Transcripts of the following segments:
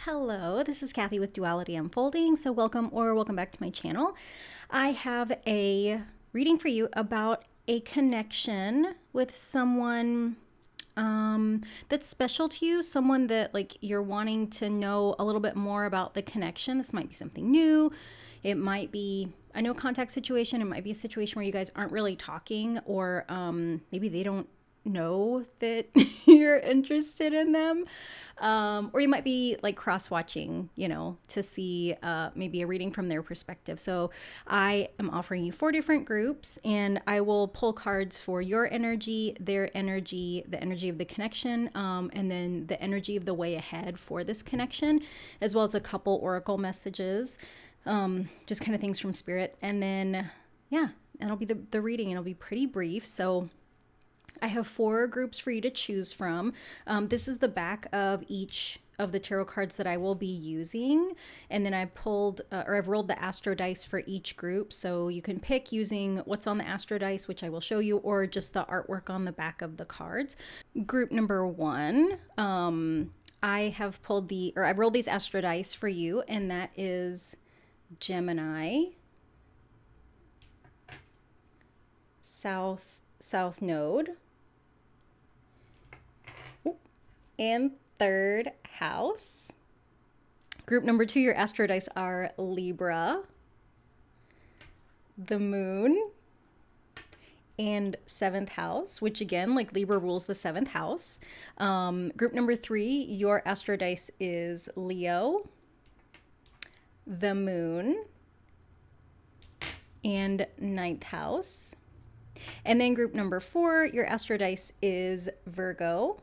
Hello, this is Kathy with Duality Unfolding. So welcome back to my channel. I have a reading for you about a connection with someone that's special to you, someone that like you're wanting to know a little bit more about the connection. This might be something new. It might be a no contact situation. It might be a situation where you guys aren't really talking, or maybe they don't know that you're interested in them. Or you might be like cross-watching, to see maybe a reading from their perspective. So I am offering you 4 different groups, and I will pull cards for your energy, their energy, the energy of the connection, and then the energy of the way ahead for this connection, as well as a couple oracle messages, just kind of things from spirit. And then, yeah, it'll be the reading, and it'll be pretty brief. So I have 4 groups for you to choose from. This is the back of each of the tarot cards that I will be using. And then I pulled, or I've rolled the astro dice for each group. So you can pick using what's on the astro dice, which I will show you, or just the artwork on the back of the cards. Group number 1, I have pulled I've rolled these astro dice for you, and that is Gemini, South Node, and 3rd house. Group number 2, your astro dice are Libra, the moon, and 7th house, which again, like Libra rules the 7th house. Group number 3, your astro dice is Leo, the moon, and 9th house. And then group number 4, your astro dice is Virgo,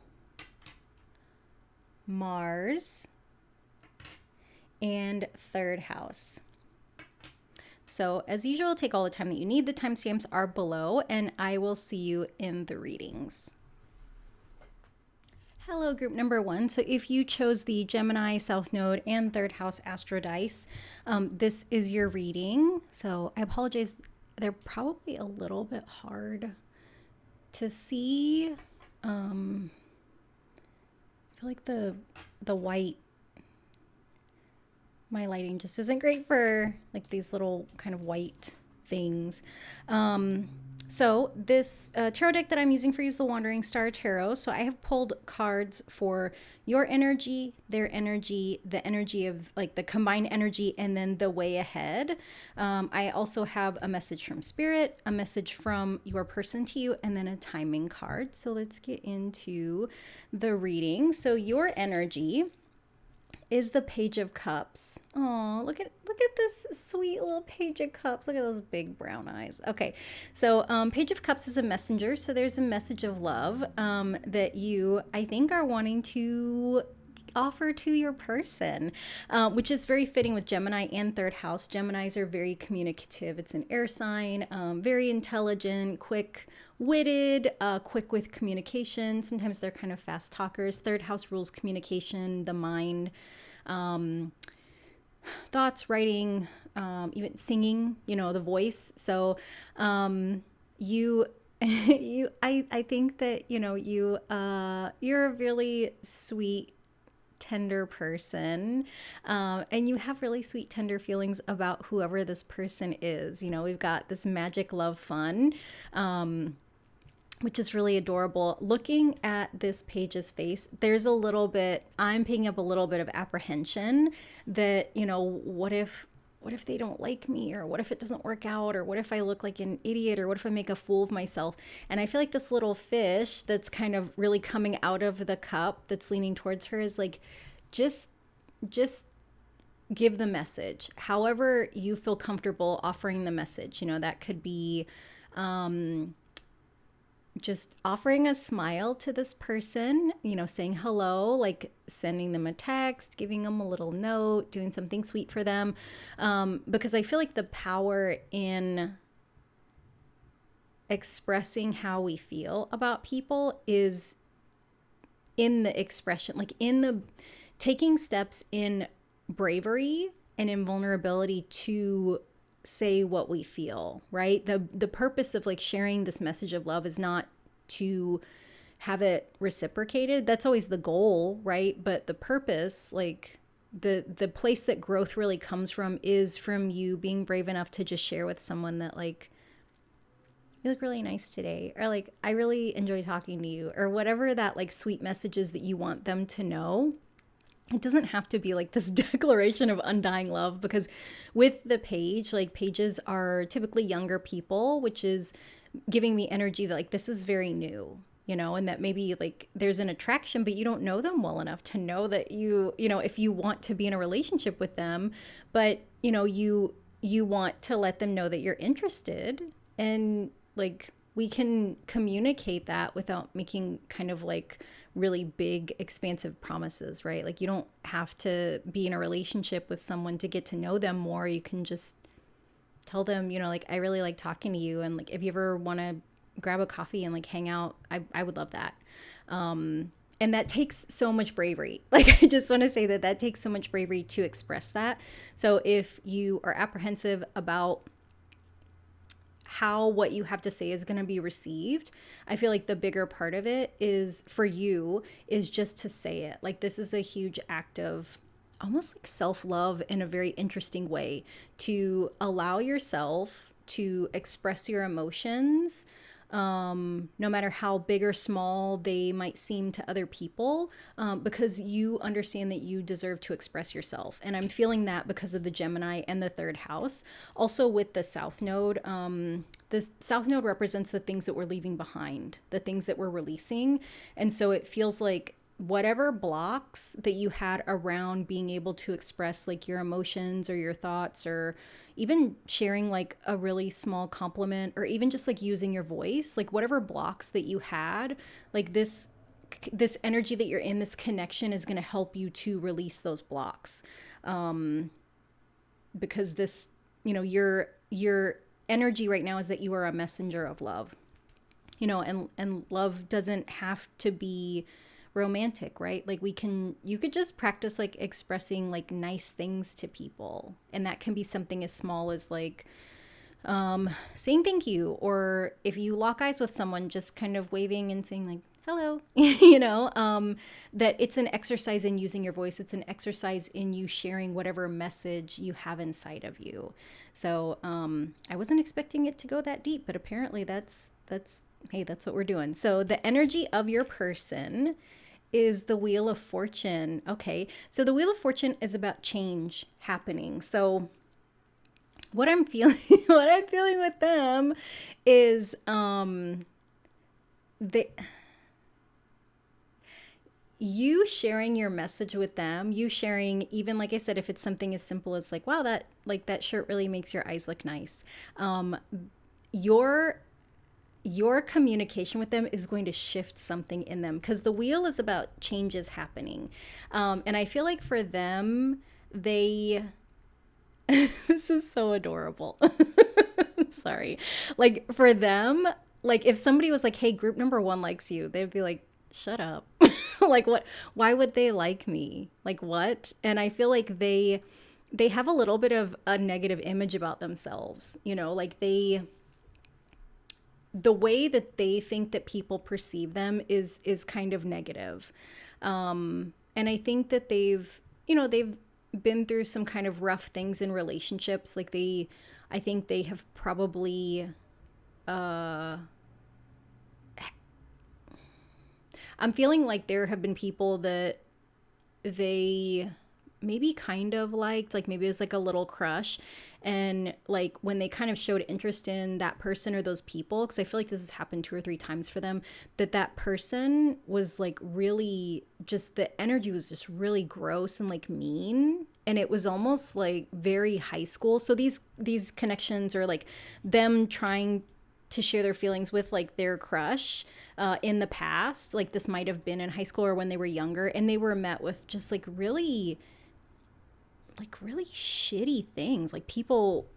Mars, and 3rd house. So as usual, take all the time that you need. The timestamps are below, and I will see you in the readings. Hello, group number 1. So if you chose the Gemini, South Node, and 3rd house astro dice, this is your reading. So I apologize. They're probably a little bit hard to see. I feel like the white, my lighting just isn't great for like these little kind of white things. So this tarot deck that I'm using for you is the Wandering Star Tarot. So I have pulled cards for your energy, their energy, the energy of like the combined energy, and then the way ahead. I also have a message from spirit, a message from your person to you, and then a timing card. So let's get into the reading. So your energy is the Page of Cups. Oh, look at this sweet little Page of Cups. Look at those big brown eyes. Okay, so Page of Cups is a messenger. So there's a message of love that you, I think, are wanting to offer to your person, which is very fitting with Gemini and 3rd house. Geminis are very communicative. It's an air sign, very intelligent, quick-witted, quick with communication. Sometimes they're kind of fast talkers. 3rd house rules communication, the mind, thoughts, writing, even singing, the voice. So you I think that you're a really sweet, tender person, and you have really sweet, tender feelings about whoever this person is. We've got this magic, love, fun, which is really adorable. Looking at this page's face, there's I'm picking up a little bit of apprehension that, what if they don't like me, or what if it doesn't work out, or what if I look like an idiot, or what if I make a fool of myself? And I feel like this little fish that's kind of really coming out of the cup that's leaning towards her is like, just give the message. However you feel comfortable offering the message, that could be, just offering a smile to this person, saying hello, like sending them a text, giving them a little note, doing something sweet for them. Because I feel like the power in expressing how we feel about people is in the expression, like in the taking steps in bravery and in vulnerability to say what we feel, right? The purpose of like sharing this message of love is not to have it reciprocated. That's always the goal, right? But the purpose, like the place that growth really comes from is from you being brave enough to just share with someone that like, you look really nice today, or like, I really enjoy talking to you, or whatever that like sweet message is that you want them to know. It doesn't have to be like this declaration of undying love, because with the page, like pages are typically younger people, which is giving me energy that like this is very new, you know, and that maybe like there's an attraction, but you don't know them well enough to know that you know, if you want to be in a relationship with them, but you know, you want to let them know that you're interested, and like we can communicate that without making kind of like really big expansive promises, right? Like you don't have to be in a relationship with someone to get to know them more. You can just tell them, you know, like, I really like talking to you, and like if you ever want to grab a coffee and like hang out, I would love that. And that takes so much bravery. Like, I just want to say that that takes so much bravery to express that. So if you are apprehensive about how what you have to say is going to be received, I feel like the bigger part of it is for you is just to say it. Like, this is a huge act of almost like self-love in a very interesting way, to allow yourself to express your emotions, no matter how big or small they might seem to other people, because you understand that you deserve to express yourself. And I'm feeling that because of the Gemini and the third house. Also with the South Node, the South Node represents the things that we're leaving behind, the things that we're releasing. And so it feels like whatever blocks that you had around being able to express like your emotions or your thoughts, or even sharing like a really small compliment, or even just like using your voice, like whatever blocks that you had, like this energy that you're in, this connection is going to help you to release those blocks. Because this, you know, your energy right now is that you are a messenger of love, you know, and love doesn't have to be romantic, right? Like you could just practice like expressing like nice things to people, and that can be something as small as like saying thank you, or if you lock eyes with someone, just kind of waving and saying like hello. You know, that it's an exercise in using your voice. It's an exercise in you sharing whatever message you have inside of you. So I wasn't expecting it to go that deep, but apparently that's hey, that's what we're doing. So the energy of your person is the Wheel of Fortune. Okay, so the Wheel of Fortune is about change happening. So what I'm feeling with them is you sharing your message with them, you sharing, even like I said, if it's something as simple as like, wow, that shirt really makes your eyes look nice. Your communication with them is going to shift something in them, because the wheel is about changes happening. And I feel like for them, this is so adorable. Sorry. Like for them, like if somebody was like, hey, group number 1 likes you, they'd be like, shut up. Like what? Why would they like me? Like what? And I feel like they have a little bit of a negative image about themselves, you know, like the way that they think that people perceive them is kind of negative. And I think that they've been through some kind of rough things in relationships. Like I think they have probably, I'm feeling like there have been people that they maybe kind of liked, like maybe it was like a little crush, and like when they kind of showed interest in that person or those people, because I feel like this has happened 2 or 3 times for them, that person was like really just, the energy was just really gross and like mean, and it was almost like very high school. So these connections are like them trying to share their feelings with like their crush in the past, like this might have been in high school or when they were younger, and they were met with just like really shitty things, like people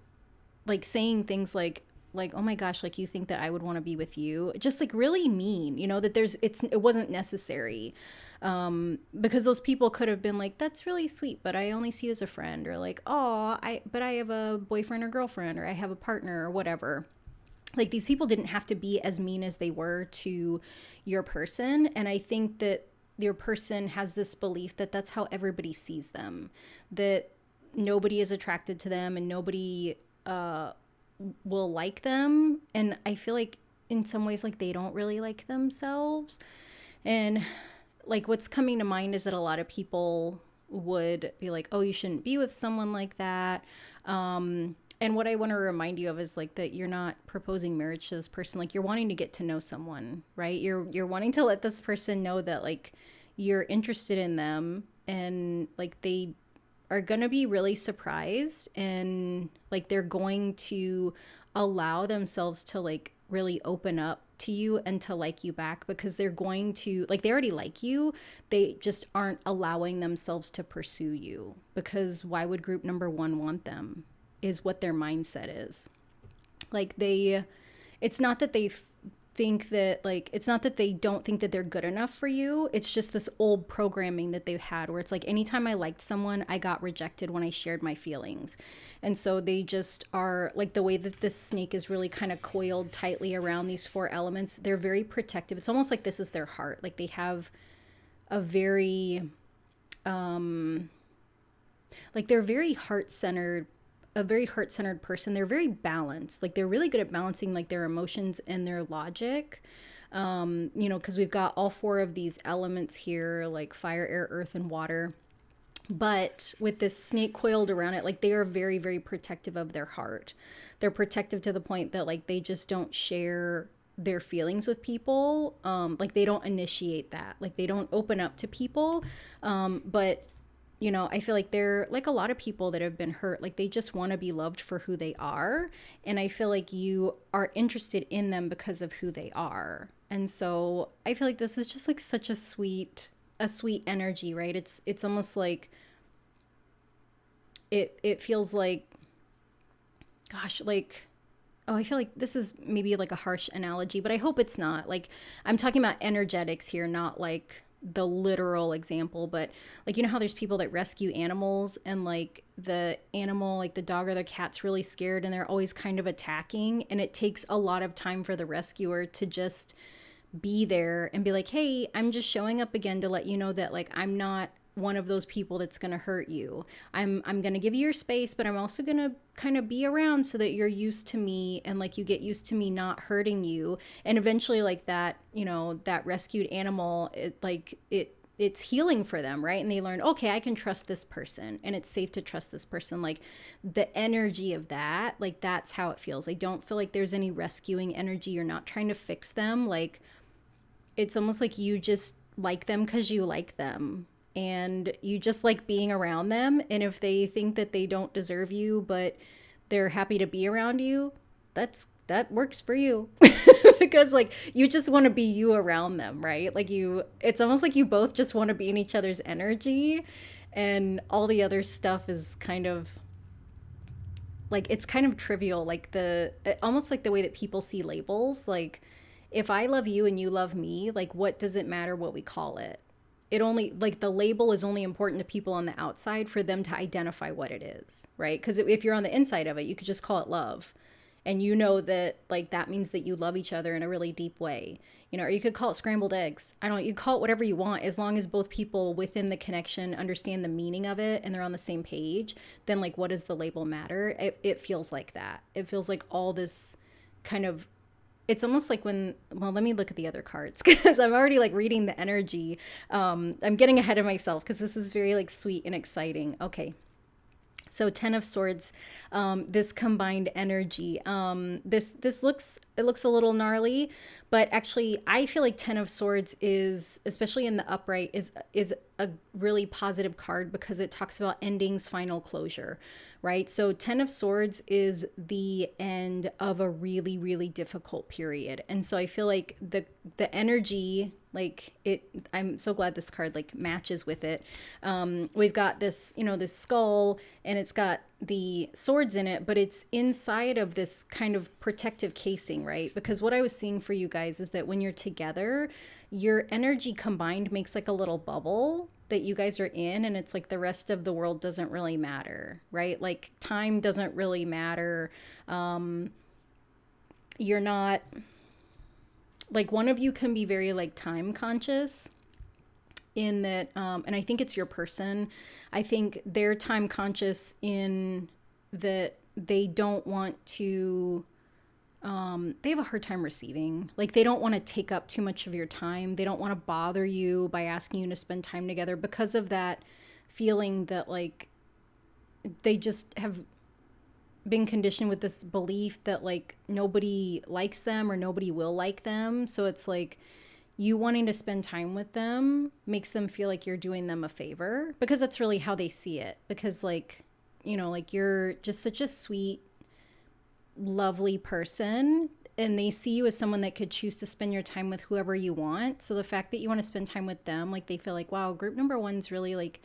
like saying things like oh my gosh, like you think that I would want to be with you, just like really mean, you know, that it wasn't necessary, because those people could have been like, that's really sweet, but I only see you as a friend, or like, oh, but I have a boyfriend or girlfriend, or I have a partner or whatever. Like these people didn't have to be as mean as they were to your person. And I think that your person has this belief that that's how everybody sees them, that nobody is attracted to them and nobody will like them. And I feel like in some ways, like, they don't really like themselves. And like, what's coming to mind is that a lot of people would be like, oh, you shouldn't be with someone like that. And what I want to remind you of is like that you're not proposing marriage to this person. Like, you're wanting to get to know someone, right? You're wanting to let this person know that like you're interested in them, and like they are going to be really surprised, and like they're going to allow themselves to like really open up to you and to like you back, because they're going to, like, they already like you. They just aren't allowing themselves to pursue you, because why would group number one want them, is what their mindset is. Like, it's not that they think that, like, it's not that they don't think that they're good enough for you. It's just this old programming that they've had where it's like, anytime I liked someone, I got rejected when I shared my feelings. And so they just are like, the way that this snake is really kind of coiled tightly around these four elements, they're very protective. It's almost like this is their heart. Like, they have a very, like, they're very heart-centered, a very heart-centered person. They're very balanced. Like, they're really good at balancing like their emotions and their logic. You know, because we've got all four of these elements here, like fire, air, earth, and water. But with this snake coiled around it, like, they are very, very protective of their heart. They're protective to the point that like they just don't share their feelings with people. Like, they don't initiate that. Like, they don't open up to people. But you know, I feel like they're like a lot of people that have been hurt. Like, they just want to be loved for who they are. And I feel like you are interested in them because of who they are. And so I feel like this is just like such a sweet energy, right? It's almost like it feels like, gosh, like, oh, I feel like this is maybe like a harsh analogy, but I hope it's not. Like, I'm talking about energetics here, not like the literal example, but like, you know how there's people that rescue animals, and like the animal, like the dog or the cat's really scared and they're always kind of attacking, and it takes a lot of time for the rescuer to just be there and be like, hey, I'm just showing up again to let you know that like I'm not one of those people that's going to hurt you. I'm going to give you your space, but I'm also going to kind of be around so that you're used to me, and like you get used to me not hurting you. And eventually, like, that, you know, that rescued animal, it's healing for them, right? And they learn, okay, I can trust this person, and it's safe to trust this person. Like, the energy of that, like, that's how it feels. I don't feel like there's any rescuing energy. You're not trying to fix them. Like, it's almost like you just like them because you like them, and you just like being around them. And if they think that they don't deserve you, but they're happy to be around you, that works for you. Because like, you just want to be you around them, right? Like, it's almost like you both just want to be in each other's energy, and all the other stuff is kind of like, it's kind of trivial. Like, almost like the way that people see labels. Like, if I love you and you love me, like, what does it matter what we call it? It only, like, the label is only important to people on the outside for them to identify what it is, right? Because if you're on the inside of it, you could just call it love. And you know that, like, that means that you love each other in a really deep way, you know, or you could call it scrambled eggs. I don't know, you call it whatever you want, as long as both people within the connection understand the meaning of it and they're on the same page. Then, like, what does the label matter? It feels like that. It feels like all this kind of, it's almost like when, well, let me look at the other cards, because I'm already like reading the energy. I'm getting ahead of myself because this is very like sweet and exciting. Okay. So 10 of Swords, this combined energy, this looks a little gnarly, but actually I feel like 10 of Swords is, especially in the upright, is a really positive card, because it talks about endings, final closure, right? So 10 of Swords is the end of a really, really difficult period. And so I feel like the energy, like, I'm so glad this card like matches with it. We've got this, you know, this skull, and it's got the swords in it, but it's inside of this kind of protective casing, right? Because what I was seeing for you guys is that when you're together, your energy combined makes like a little bubble that you guys are in, and it's like the rest of the world doesn't really matter, right? Like, time doesn't really matter. You're not, like, one of you can be very like time conscious, in that, and I think it's your person. I think they're time conscious in that they don't want to, they have a hard time receiving. Like, they don't want to take up too much of your time. They don't want to bother you by asking you to spend time together because of that feeling that, like, they just have been conditioned with this belief that, like, nobody likes them or nobody will like them. So it's like, you wanting to spend time with them makes them feel like you're doing them a favor, because that's really how they see it. Because, like, you know, like, you're just such a sweet, lovely person, and they see you as someone that could choose to spend your time with whoever you want. So the fact that you want to spend time with them, like, they feel like, wow, group number one's really, like,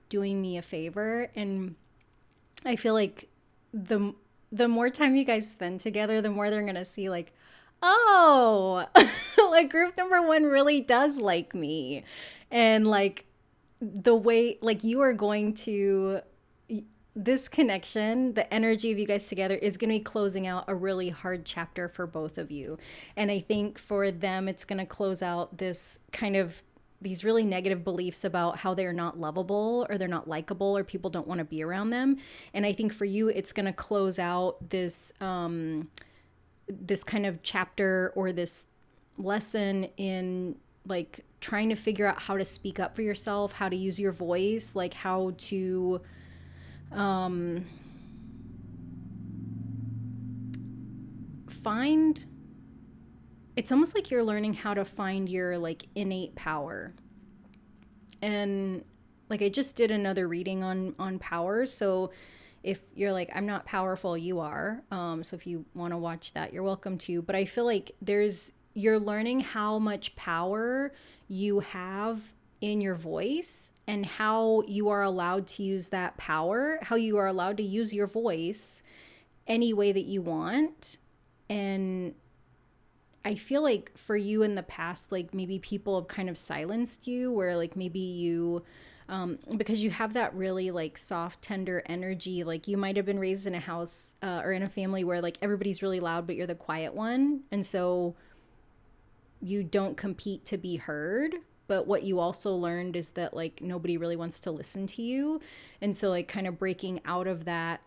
doing me a favor. And I feel like the more time you guys spend together, the more they're gonna see, like, oh, like, group number one really does like me. And, like, the way, like, you are going to, this connection, the energy of you guys together is going to be closing out a really hard chapter for both of you. And I think for them, it's going to close out this kind of, these really negative beliefs about how they're not lovable or they're not likable or people don't want to be around them. And I think for you, it's going to close out this, this kind of chapter or this lesson in, like, trying to figure out how to speak up for yourself, how to use your voice, like, how to find, it's almost like you're learning how to find your, like, innate power. And, like, I just did another reading on power. So if you're like, I'm not powerful, you are. So if you want to watch that, you're welcome to. But I feel like you're learning how much power you have in your voice and how you are allowed to use that power, how you are allowed to use your voice any way that you want. And I feel like for you in the past, like, maybe people have kind of silenced you, where, like, maybe you, because you have that really, like, soft, tender energy. Like, you might have been raised in a house or in a family where, like, everybody's really loud, but you're the quiet one. And so you don't compete to be heard. But what you also learned is that, like, nobody really wants to listen to you. And so, like, kind of breaking out of that,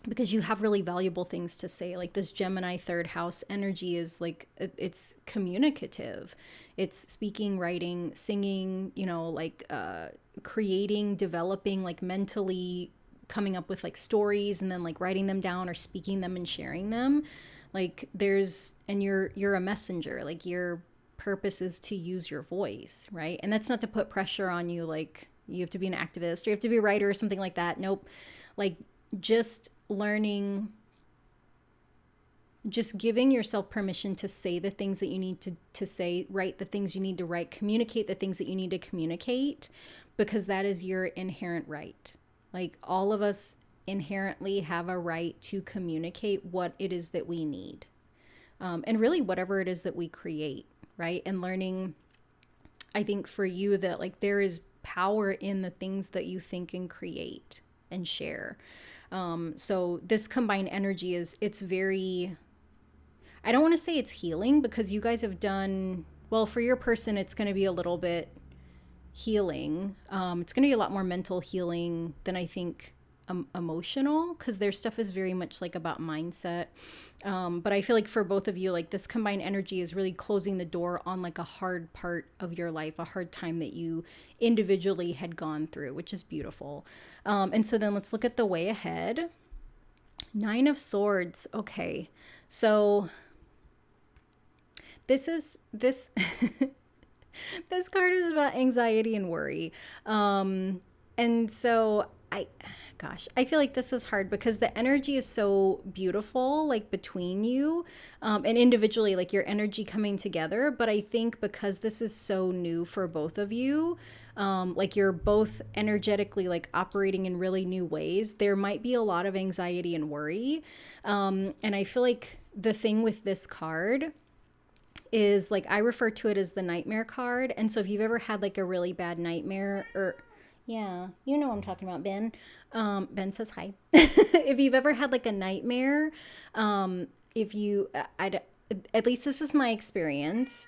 because you have really valuable things to say. Like, this Gemini third house energy is, like, it's communicative. It's speaking, writing, singing, you know, like, creating, developing, like, mentally coming up with, like, stories and then, like, writing them down or speaking them and sharing them. Like, and you're a messenger. Like, your purpose is to use your voice, right? And that's not to put pressure on you, like, you have to be an activist or you have to be a writer or something like that. Nope. Like, just learning, just giving yourself permission to say the things that you need to say, write the things you need to write, communicate the things that you need to communicate, because that is your inherent right. Like, all of us inherently have a right to communicate what it is that we need. And really whatever it is that we create, right? And learning, I think for you, that, like, there is power in the things that you think and create and share. So this combined energy it's very, I don't want to say it's healing, because you guys have done, well, for your person, it's going to be a little bit healing. It's going to be a lot more mental healing than I think emotional, because their stuff is very much, like, about mindset. But I feel like for both of you, like, this combined energy is really closing the door on, like, a hard part of your life, a hard time that you individually had gone through, which is beautiful. And so then let's look at the way ahead. 9 of Swords. Okay. So this this card is about anxiety and worry. And so I feel like this is hard because the energy is so beautiful, like, between you, and individually, like, your energy coming together. But I think because this is so new for both of you, like, you're both energetically, like, operating in really new ways, there might be a lot of anxiety and worry. And I feel like the thing with this card is, like, I refer to it as the nightmare card. And so if you've ever had, like, a really bad nightmare, or yeah, you know what I'm talking about, Ben. Ben says hi. If you've ever had, like, a nightmare, if you, at least this is my experience.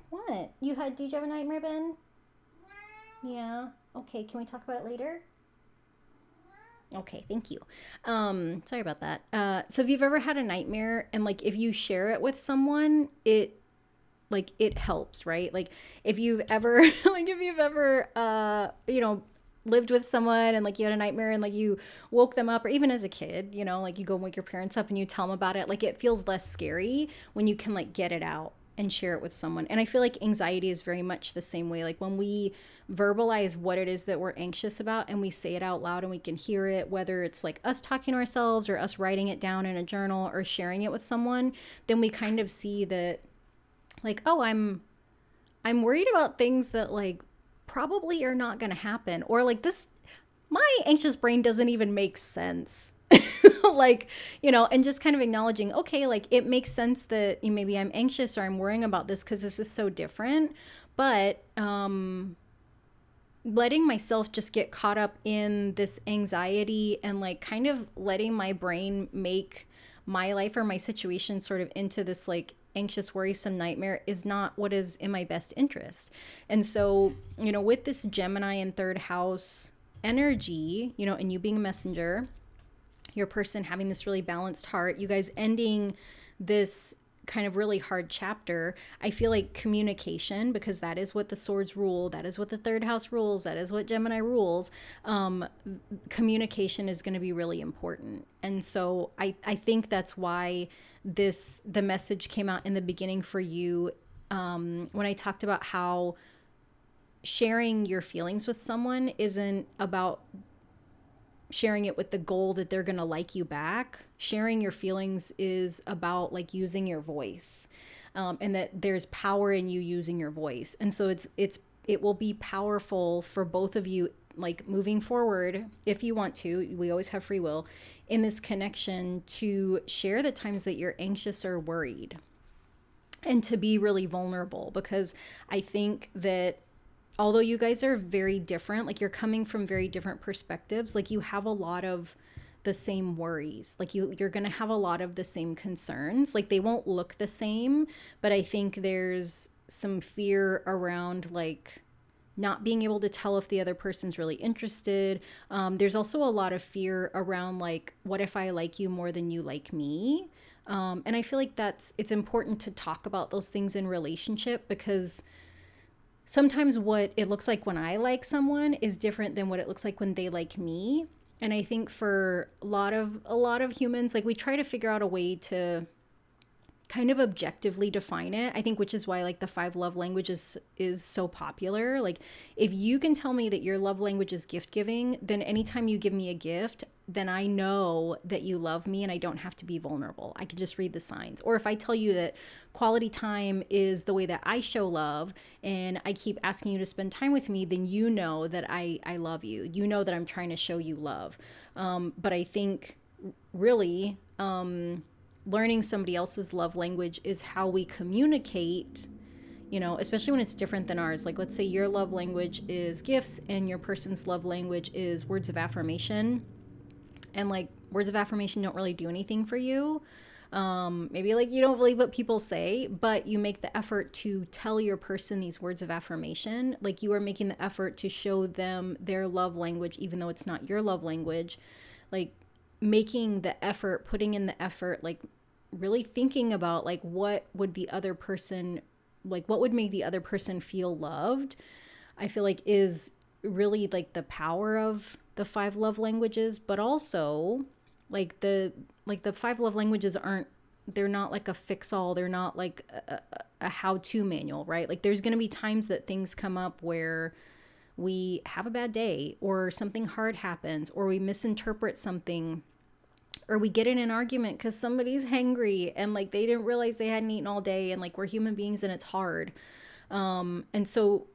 What? Did you have a nightmare, Ben? Yeah. Okay. Can we talk about it later? Okay, thank you. Sorry about that. So if you've ever had a nightmare and like if you share it with someone, it helps, right? Like if you've ever lived with someone and like you had a nightmare and like you woke them up, or even as a kid, like you go and wake your parents up and you tell them about it, like it feels less scary when you can like get it out and share it with someone. And I feel like anxiety is very much the same way. Like when we verbalize what it is that we're anxious about and we say it out loud and we can hear it, whether it's like us talking to ourselves or us writing it down in a journal or sharing it with someone, then we kind of see that like, oh, I'm worried about things that like probably are not going to happen, or like this my anxious brain doesn't even make sense. Like, and just kind of acknowledging, okay, like it makes sense that maybe I'm anxious or I'm worrying about this because this is so different, but letting myself just get caught up in this anxiety and like kind of letting my brain make my life or my situation sort of into this like anxious, worrisome nightmare is not what is in my best interest. And so, with this Gemini in third house energy, and you being a messenger, your person having this really balanced heart, you guys ending this kind of really hard chapter, I feel like communication, because that is what the swords rule, that is what the third house rules, that is what Gemini rules. Communication is going to be really important. And so I think that's why the message came out in the beginning for you, when I talked about how sharing your feelings with someone isn't about sharing it with the goal that they're going to like you back. Sharing your feelings is about like using your voice, and that there's power in you using your voice. And so it will be powerful for both of you, like moving forward, if you want to, we always have free will in this connection, to share the times that you're anxious or worried and to be really vulnerable. Because I think that although you guys are very different, like you're coming from very different perspectives, like you have a lot of the same worries. Like you're going to have a lot of the same concerns. Like they won't look the same, but I think there's some fear around like not being able to tell if the other person's really interested. There's also a lot of fear around like, what if I like you more than you like me? And I feel like it's important to talk about those things in relationship, because sometimes what it looks like when I like someone is different than what it looks like when they like me. And I think for a lot of humans, like we try to figure out a way to kind of objectively define it. I think, which is why like the 5 love languages is so popular. Like if you can tell me that your love language is gift giving, then anytime you give me a gift, then I know that you love me and I don't have to be vulnerable. I can just read the signs. Or if I tell you that quality time is the way that I show love and I keep asking you to spend time with me, then you know that I love you. You know that I'm trying to show you love. But I think really, learning somebody else's love language is how we communicate, especially when it's different than ours. Like let's say your love language is gifts and your person's love language is words of affirmation. And like words of affirmation don't really do anything for you. Maybe like you don't believe what people say, but you make the effort to tell your person these words of affirmation. Like you are making the effort to show them their love language, even though it's not your love language. Like making the effort, putting in the effort, like really thinking about like what would make the other person feel loved, I feel like is really like the power of the 5 love languages. But also like the 5 love languages they're not like a fix-all. They're not like a how-to manual, right? Like there's going to be times that things come up where we have a bad day or something hard happens or we misinterpret something, or we get in an argument because somebody's hangry and like they didn't realize they hadn't eaten all day, and like we're human beings and it's hard. And so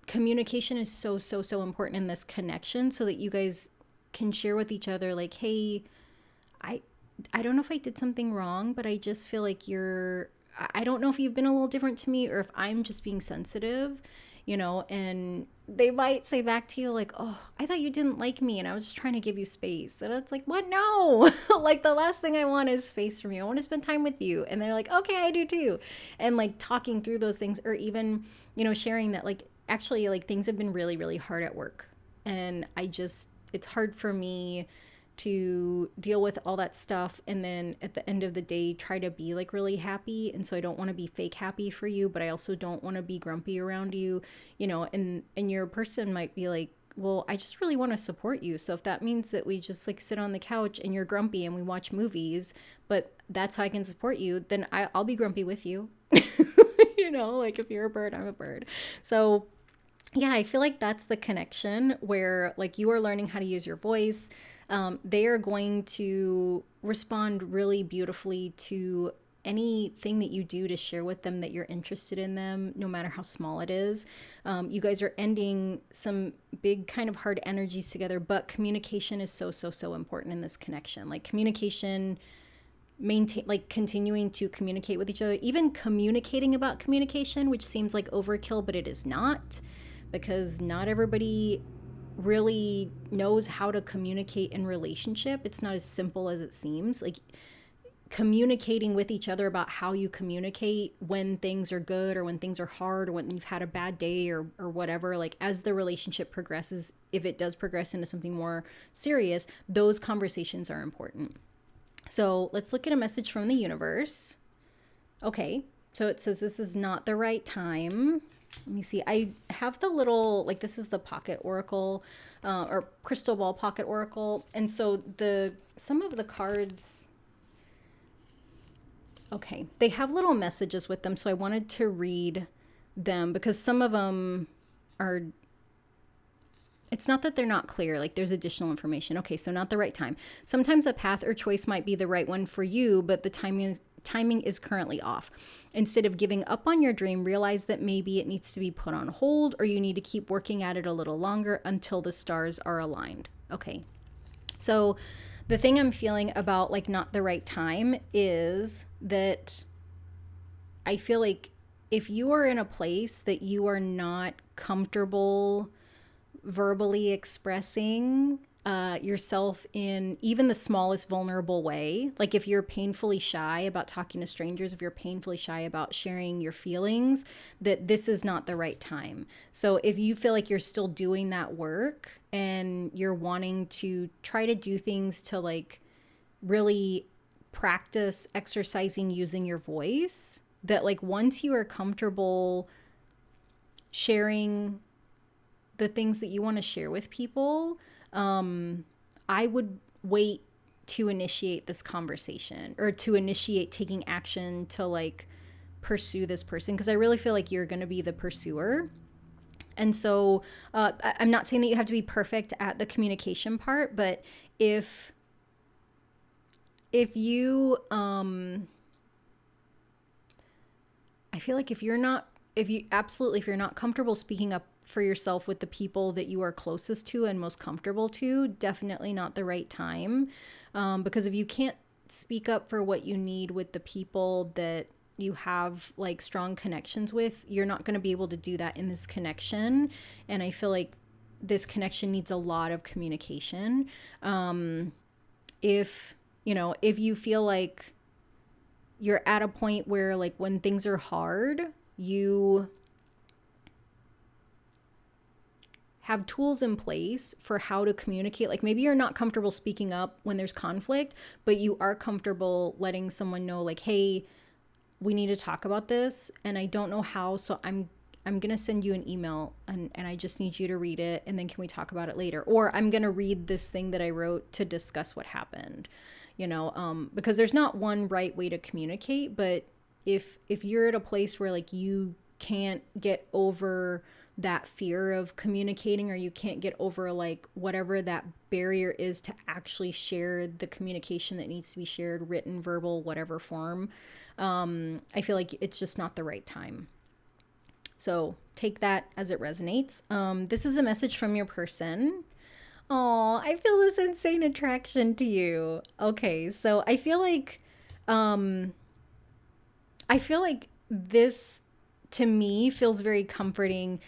communication is so, so, so important in this connection, so that you guys can share with each other like, hey, I don't know if I did something wrong, but I just feel like I don't know if you've been a little different to me or if I'm just being sensitive, and they might say back to you like, oh, I thought you didn't like me and I was just trying to give you space. And it's like, what? No. Like the last thing I want is space from you. I want to spend time with you. And they're like, okay, I do too. And like talking through those things, or even, sharing that like actually, like, things have been really, really hard at work. And it's hard for me to deal with all that stuff and then at the end of the day try to be like really happy. And so I don't want to be fake happy for you, but I also don't want to be grumpy around you, and your person might be like, well, I just really want to support you. So if that means that we just like sit on the couch and you're grumpy and we watch movies, but that's how I can support you, then I'll be grumpy with you. Like if you're a bird, I'm a bird. So yeah, I feel like that's the connection where like you are learning how to use your voice. They are going to respond really beautifully to anything that you do to share with them that you're interested in them, no matter how small it is. You guys are ending some big kind of hard energies together, but communication is so, so, so important in this connection. Like communication, continuing to communicate with each other, even communicating about communication, which seems like overkill, but it is not, because not everybody really knows how to communicate in relationship. It's not as simple as it seems. Like communicating with each other about how you communicate when things are good or when things are hard or when you've had a bad day or whatever, like as the relationship progresses, if it does progress into something more serious, those conversations are important. So let's look at a message from the universe. Okay, so it says this is not the right time. Let me see. I have the little, like this is the pocket oracle or crystal ball pocket oracle. And so some of the cards, okay, they have little messages with them. So I wanted to read them because some of them are, it's not that they're not clear, like there's additional information. Okay, so not the right time. Sometimes a path or choice might be the right one for you, but the timing is currently off. Instead of giving up on your dream, realize that maybe it needs to be put on hold or you need to keep working at it a little longer until the stars are aligned. Okay, so the thing I'm feeling about like not the right time is that I feel like if you are in a place that you are not comfortable verbally expressing yourself in even the smallest vulnerable way, like if you're painfully shy about talking to strangers, if you're painfully shy about sharing your feelings, that this is not the right time. So if you feel like you're still doing that work and you're wanting to try to do things to like really practice exercising using your voice, that like once you are comfortable sharing the things that you want to share with people, I would wait to initiate this conversation or to initiate taking action to like pursue this person, because I really feel like you're going to be the pursuer. And so I'm not saying that you have to be perfect at the communication part, but if you I feel like if you're not comfortable speaking up for yourself with the people that you are closest to and most comfortable to, definitely not the right time. Because if you can't speak up for what you need with the people that you have like strong connections with, you're not going to be able to do that in this connection. And I feel like this connection needs a lot of communication. If you feel like you're at a point where like when things are hard, you have tools in place for how to communicate. Like maybe you're not comfortable speaking up when there's conflict, but you are comfortable letting someone know like, hey, we need to talk about this and I don't know how, so I'm going to send you an email and I just need you to read it and then can we talk about it later? Or I'm going to read this thing that I wrote to discuss what happened, because there's not one right way to communicate, but if you're at a place where like you can't get over that fear of communicating, or you can't get over like whatever that barrier is to actually share the communication that needs to be shared, written, verbal, whatever form, I feel like it's just not the right time. So take that as it resonates. This is a message from your person. Oh, I feel this insane attraction to you. Okay, so I feel like this to me feels very comforting,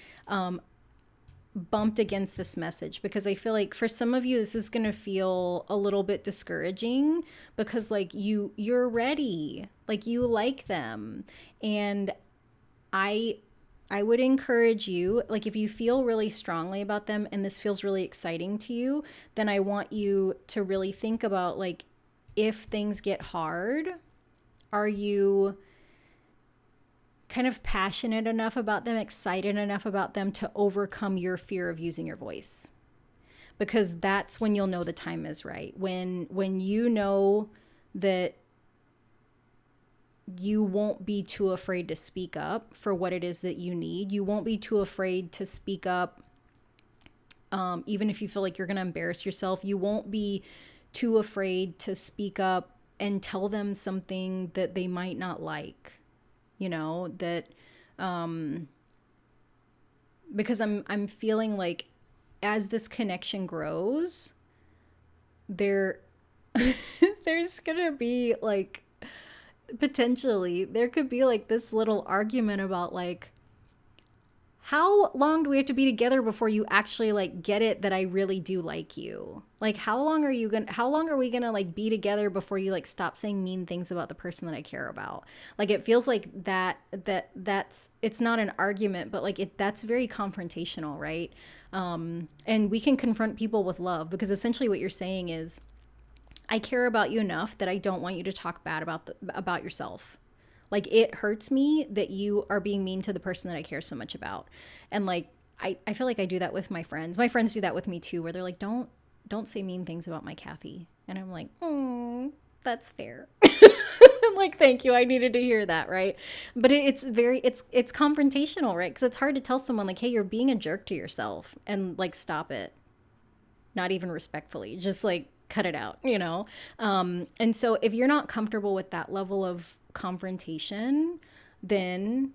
bumped against this message, because I feel like for some of you this is going to feel a little bit discouraging because like you're ready, like you like them, and I I would encourage you, like if you feel really strongly about them and this feels really exciting to you, then I want you to really think about like if things get hard, are you kind of passionate enough about them, excited enough about them to overcome your fear of using your voice? Because that's when you'll know the time is right. When you know that you won't be too afraid to speak up for what it is that you need. You won't be too afraid to speak up, even if you feel like you're going to embarrass yourself. You won't be too afraid to speak up and tell them something that they might not like, you know, that, because I'm feeling like as this connection grows, there's going to be like, potentially there could be like this little argument about like, how long do we have to be together before you actually like get it that I really do like you? Like how long are we gonna like be together before you like stop saying mean things about the person that I care about? Like it feels like that's it's not an argument, but like that's very confrontational, right? And we can confront people with love, because essentially what you're saying is, I care about you enough that I don't want you to talk bad about yourself. Like it hurts me that you are being mean to the person that I care so much about. And like I feel like I do that with my friends. My friends do that with me too, where they're like, don't say mean things about my Kathy. And I'm like, that's fair. I'm like, thank you. I needed to hear that, right? But it's confrontational, right? Because it's hard to tell someone like, hey, you're being a jerk to yourself, and like stop it. Not even respectfully, just like cut it out, you know? And so if you're not comfortable with that level of confrontation, then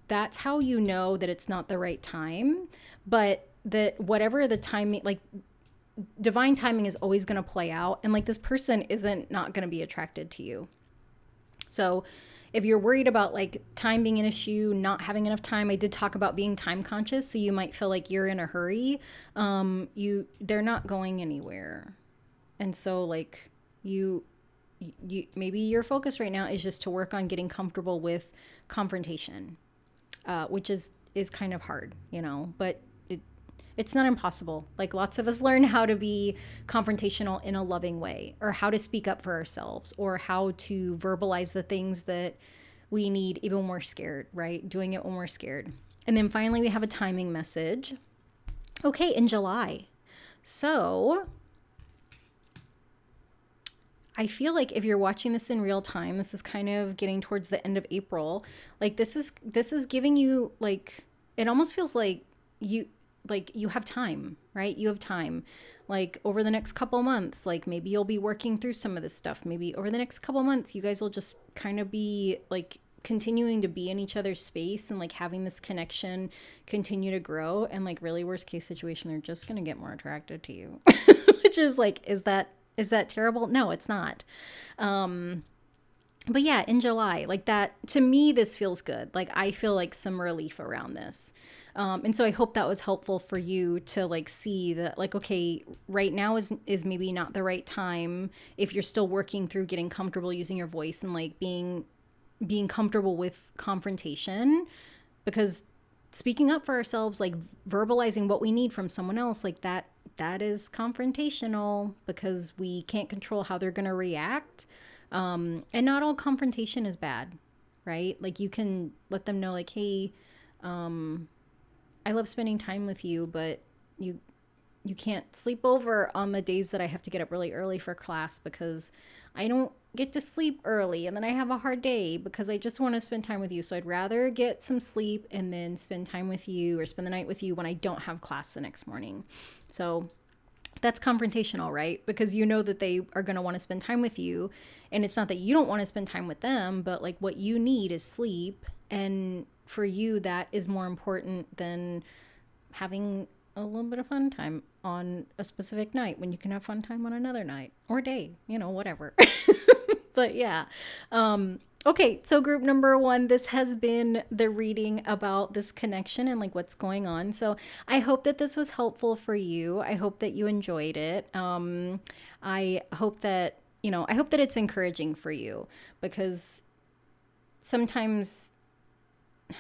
that's how you know that it's not the right time. But that whatever the timing, like divine timing is always going to play out. And like this person isn't not going to be attracted to you. So if you're worried about like time being an issue, not having enough time, I did talk about being time conscious. So you might feel like you're in a hurry. They're not going anywhere. And so like you maybe your focus right now is just to work on getting comfortable with confrontation, which is kind of hard, you know, but it's not impossible. Like lots of us learn how to be confrontational in a loving way, or how to speak up for ourselves, or how to verbalize the things that we need even when we're scared, right? Doing it when we're scared. And then finally, we have a timing message. Okay, in July. So I feel like if you're watching this in real time, this is kind of getting towards the end of April. Like this is giving you like, it almost feels like you have time, right? You have time. Like over the next couple months, like maybe you'll be working through some of this stuff. Maybe over the next couple months, you guys will just kind of be like continuing to be in each other's space and like having this connection continue to grow. And like really worst case situation, they're just going to get more attracted to you, which is like, is that terrible? No, it's not. But yeah, in July, like that, to me, this feels good. Like I feel like some relief around this. And so I hope that was helpful for you to like see that like, okay, right now is maybe not the right time if you're still working through getting comfortable using your voice and like being comfortable with confrontation, because speaking up for ourselves, like verbalizing what we need from someone else, like that is confrontational, because we can't control how they're going to react. And not all confrontation is bad, right? Like you can let them know like, hey, I love spending time with you, but you can't sleep over on the days that I have to get up really early for class, because I don't get to sleep early and then I have a hard day because I just want to spend time with you. So I'd rather get some sleep and then spend time with you or spend the night with you when I don't have class the next morning. So that's confrontational, right? Because you know that they are going to want to spend time with you, and it's not that you don't want to spend time with them, but like what you need is sleep. And for you, that is more important than having a little bit of fun time on a specific night when you can have fun time on another night or day, you know, whatever. But yeah. Okay, so group number 1, this has been the reading about this connection and like what's going on. So I hope that this was helpful for you. I hope that you enjoyed it. I hope that, I hope that it's encouraging for you, because sometimes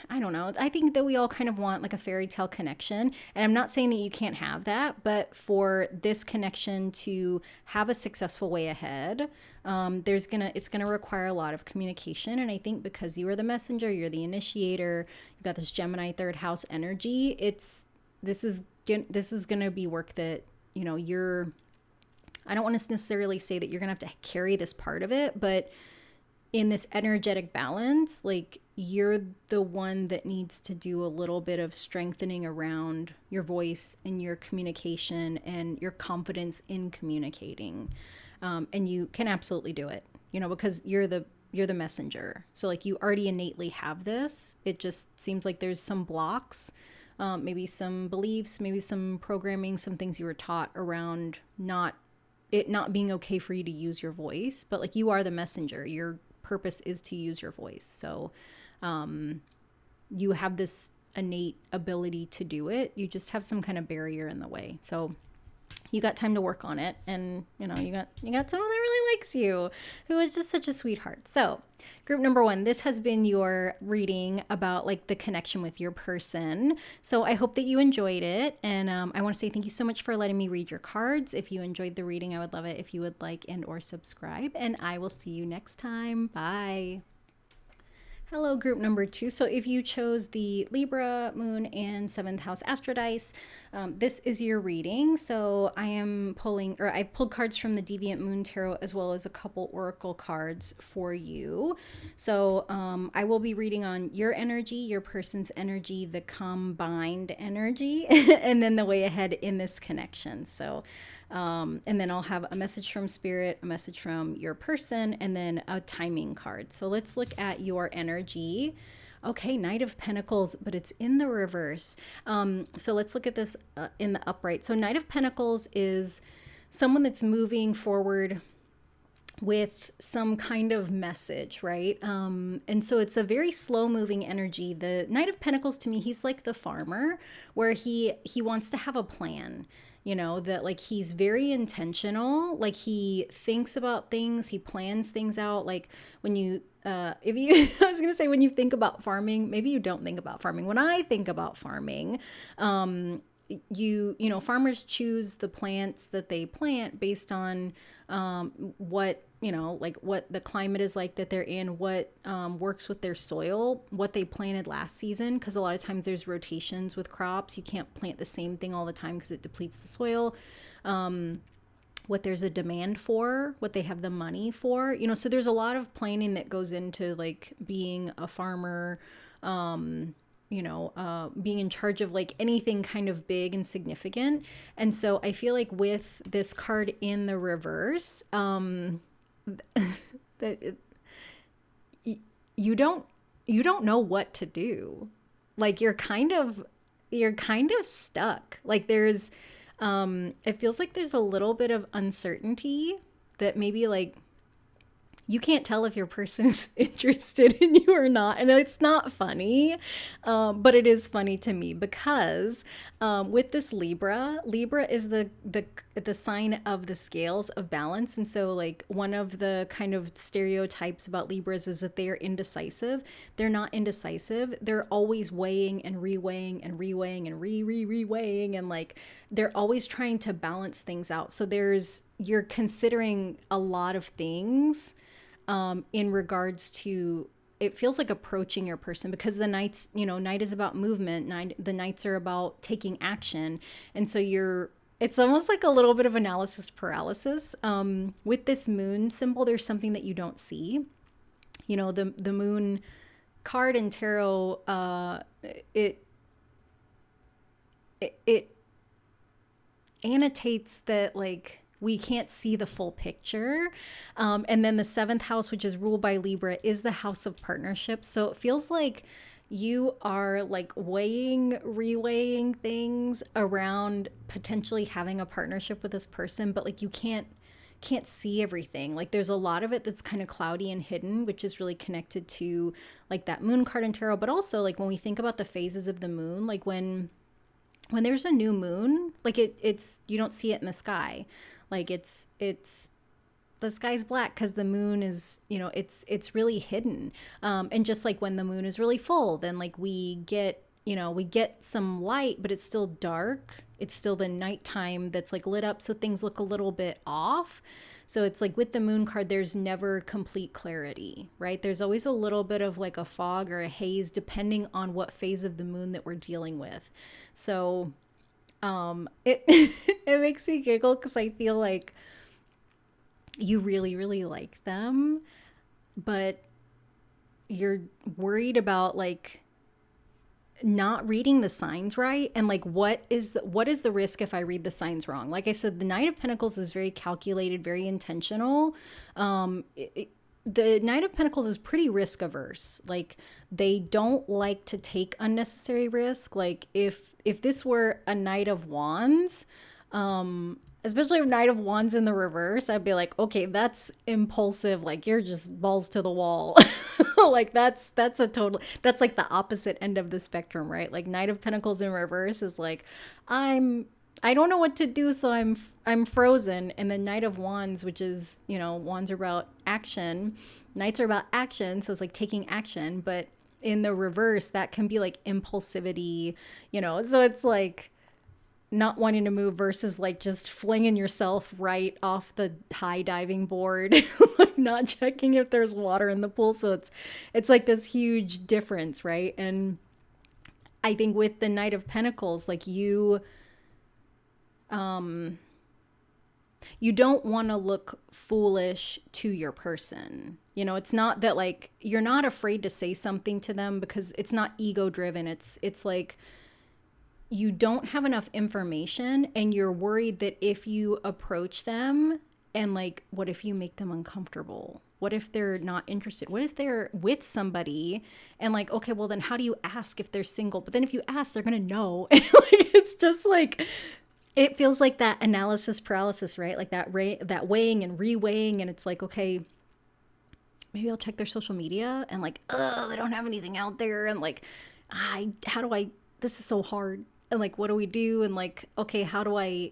I don't know. I think that we all kind of want like a fairy tale connection. And I'm not saying that you can't have that, but for this connection to have a successful way ahead, it's gonna require a lot of communication. And I think because you are the messenger, you're the initiator, you've got this Gemini third house energy. This is gonna be work that, you know, I don't want to necessarily say that you're gonna have to carry this part of it, but in this energetic balance, like you're the one that needs to do a little bit of strengthening around your voice and your communication and your confidence in communicating. And you can absolutely do it, you know, because you're the messenger. So like you already innately have this. It just seems like there's some blocks, maybe some beliefs, maybe some programming, some things you were taught around not being okay for you to use your voice. But like you are the messenger. Your purpose is to use your voice. So you have this innate ability to do it. You just have some kind of barrier in the way. So you got time to work on it. And you know, you got someone that really likes you, who is just such a sweetheart. So group number 1, this has been your reading about like the connection with your person. So I hope that you enjoyed it. And I want to say thank you so much for letting me read your cards. If you enjoyed the reading, I would love it if you would like and or subscribe. And I will see you next time. Bye. Hello, group number 2. So if you chose the Libra, Moon, and 7th House Astro Dice, this is your reading. So I pulled cards from the Deviant Moon Tarot as well as a couple Oracle cards for you. So I will be reading on your energy, your person's energy, the combined energy, and then the way ahead in this connection. So and then I'll have a message from spirit, a message from your person, and then a timing card. So let's look at your energy. Okay, Knight of Pentacles, but it's in the reverse. So let's look at this in the upright. So Knight of Pentacles is someone that's moving forward with some kind of message, right? And so it's a very slow moving energy. The Knight of Pentacles, to me, he's like the farmer, where he wants to have a plan. You know, that like he's very intentional, like he thinks about things, he plans things out. Like when you, I was gonna say, when you think about farming, maybe you don't think about farming. When I think about farming, you know, farmers choose the plants that they plant based on what, you know, like what the climate is like that they're in, what works with their soil, what they planted last season. Because a lot of times there's rotations with crops. You can't plant the same thing all the time because it depletes the soil. What there's a demand for, what they have the money for, you know, so there's a lot of planning that goes into like being a farmer, you know, being in charge of like anything kind of big and significant. And so I feel like with this card in the reverse, that you don't know what to do. Like you're kind of stuck. Like there's it feels like there's a little bit of uncertainty that maybe like you can't tell if your person is interested in you or not. And it's not funny, but it is funny to me because with this Libra is the sign of the scales of balance. And so like one of the kind of stereotypes about Libras is that they are indecisive. They're not indecisive. They're always weighing and reweighing and reweighing and reweighing. And like, they're always trying to balance things out. So you're considering a lot of things in regards to, it feels like approaching your person, because the Knights, you know, Knight is about movement. The Knights are about taking action. And so it's almost like a little bit of analysis paralysis. With this moon symbol, there's something that you don't see. You know, the moon card in tarot, it annotates that like, we can't see the full picture. And then the 7th house, which is ruled by Libra, is the house of partnerships. So it feels like you are like reweighing things around potentially having a partnership with this person, but like you can't see everything. Like there's a lot of it that's kind of cloudy and hidden, which is really connected to like that moon card in tarot. But also like when we think about the phases of the moon, like when there's a new moon, like it's you don't see it in the sky. Like it's the sky's black because the moon is, it's really hidden. And just like when the moon is really full, then like we get some light, but it's still dark. It's still the nighttime that's like lit up, so things look a little bit off. So it's like with the moon card, there's never complete clarity, right? There's always a little bit of like a fog or a haze depending on what phase of the moon that we're dealing with. So it it makes me giggle because I feel like you really, really like them, but you're worried about like not reading the signs right, and like what is the risk if I read the signs wrong? Like I said, the Knight of Pentacles is very calculated, very intentional. The Knight of Pentacles is pretty risk averse. Like they don't like to take unnecessary risk. Like if this were a Knight of Wands, especially a Knight of Wands in the reverse, I'd be like, okay, that's impulsive. Like you're just balls to the wall. Like that's like the opposite end of the spectrum, right? Like Knight of Pentacles in reverse is like, I don't know what to do, so I'm frozen. And then Knight of Wands, which is, wands are about action. Knights are about action, so it's like taking action. But in the reverse, that can be like impulsivity, so it's like not wanting to move versus like just flinging yourself right off the high diving board, like not checking if there's water in the pool. So it's like this huge difference, right? And I think with the Knight of Pentacles, like you don't want to look foolish to your person. It's not that like you're not afraid to say something to them because it's not ego driven. It's like you don't have enough information and you're worried that if you approach them and like, what if you make them uncomfortable? What if they're not interested? What if they're with somebody and like, okay, well then how do you ask if they're single? But then if you ask, they're going to know. And like, it's just like, it feels like that analysis paralysis, right? Like that weighing and reweighing. And it's like, okay, maybe I'll check their social media and like, they don't have anything out there. And like, this is so hard. And like, what do we do? And like, okay, how do I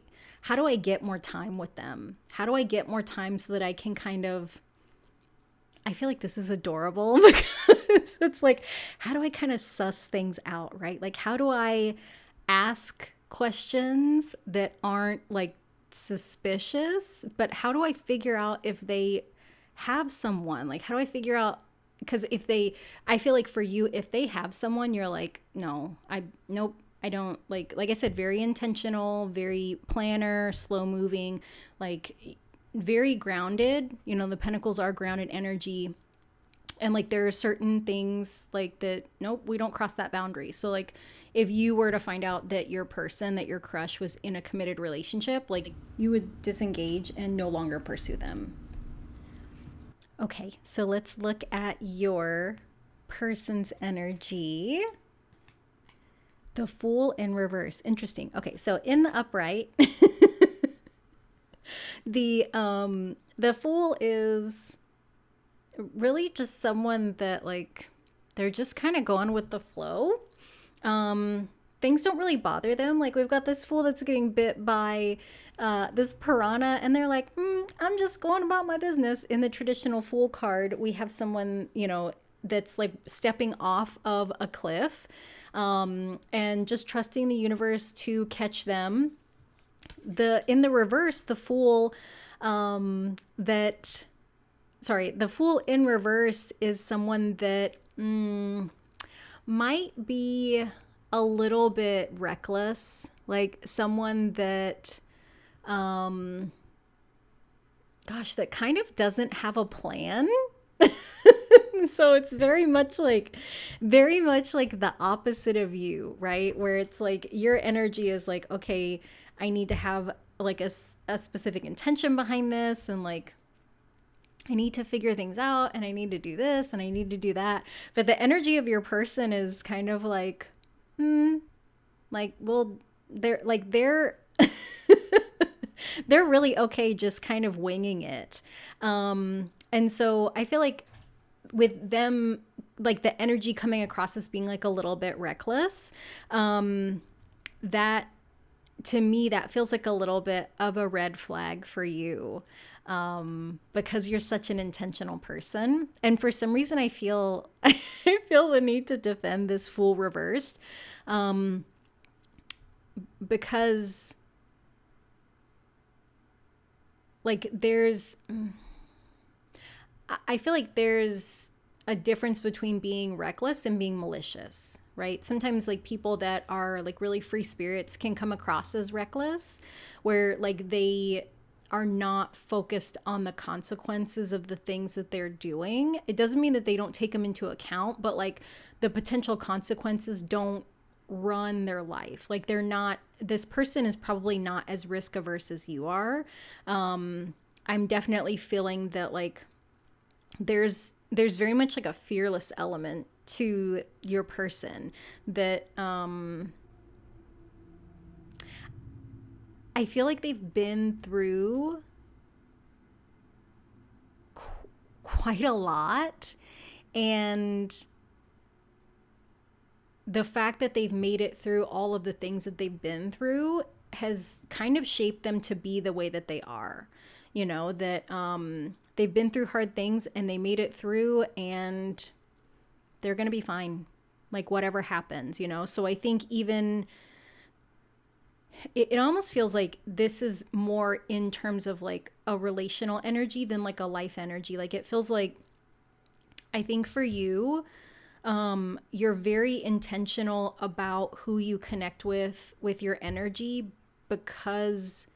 get more time with them? How do I get more time so that I can I feel like this is adorable because it's like, how do I kind of suss things out, right? Like, how do I ask questions that aren't like suspicious, but how do I figure out if they have someone? Like, how do I figure out? Because I feel like for you, if they have someone, you're like, nope, I don't. Like I said, very intentional, very planner, slow moving, like very grounded. The Pentacles are grounded energy. And like there are certain things like that, nope, we don't cross that boundary. So like if you were to find out that your person, that your crush was in a committed relationship, like you would disengage and no longer pursue them. Okay, so let's look at your person's energy. The Fool in reverse. Interesting. Okay, so in the upright, the Fool is really just someone that like they're just kind of going with the flow. Things don't really bother them. Like we've got this Fool that's getting bit by this piranha and they're like, I'm just going about my business. In the traditional Fool card, we have someone, that's like stepping off of a cliff and just trusting the universe to catch them. In the reverse, the Fool the Fool in reverse is someone that might be a little bit reckless, like someone that that kind of doesn't have a plan. So it's very much like the opposite of you, right? Where it's like your energy is like, okay, I need to have like a specific intention behind this, and like I need to figure things out, and I need to do this and I need to do that. But the energy of your person is kind of like, like, well, they're they're really okay just kind of winging it. And so I feel like with them, like the energy coming across as being like a little bit reckless, that to me, that feels like a little bit of a red flag for you, because you're such an intentional person. And for some reason, I feel I feel the need to defend this Fool reversed, because like I feel like there's a difference between being reckless and being malicious, right? Sometimes like people that are like really free spirits can come across as reckless, where like they are not focused on the consequences of the things that they're doing. It doesn't mean that they don't take them into account, but like the potential consequences don't run their life. Like they're not, this person is probably not as risk averse as you are. I'm definitely feeling that like there's very much like a fearless element to your person that I feel like they've been through quite a lot, and the fact that they've made it through all of the things that they've been through has kind of shaped them to be the way that they are. You know, that they've been through hard things and they made it through, and they're going to be fine. Like whatever happens, you know? So I think even it almost feels like this is more in terms of like a relational energy than like a life energy. Like it feels like, I think for you, you're very intentional about who you connect with your energy because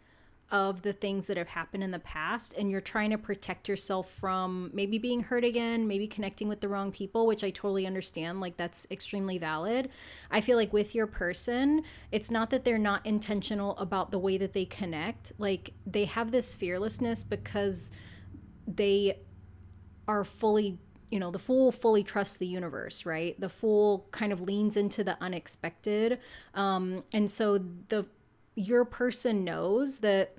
of the things that have happened in the past, and you're trying to protect yourself from maybe being hurt again, maybe connecting with the wrong people, which I totally understand. Like that's extremely valid. I feel like with your person, it's not that they're not intentional about the way that they connect. Like they have this fearlessness because they are fully, you know, the Fool fully trusts the universe, right? The Fool kind of leans into the unexpected. And so your person knows that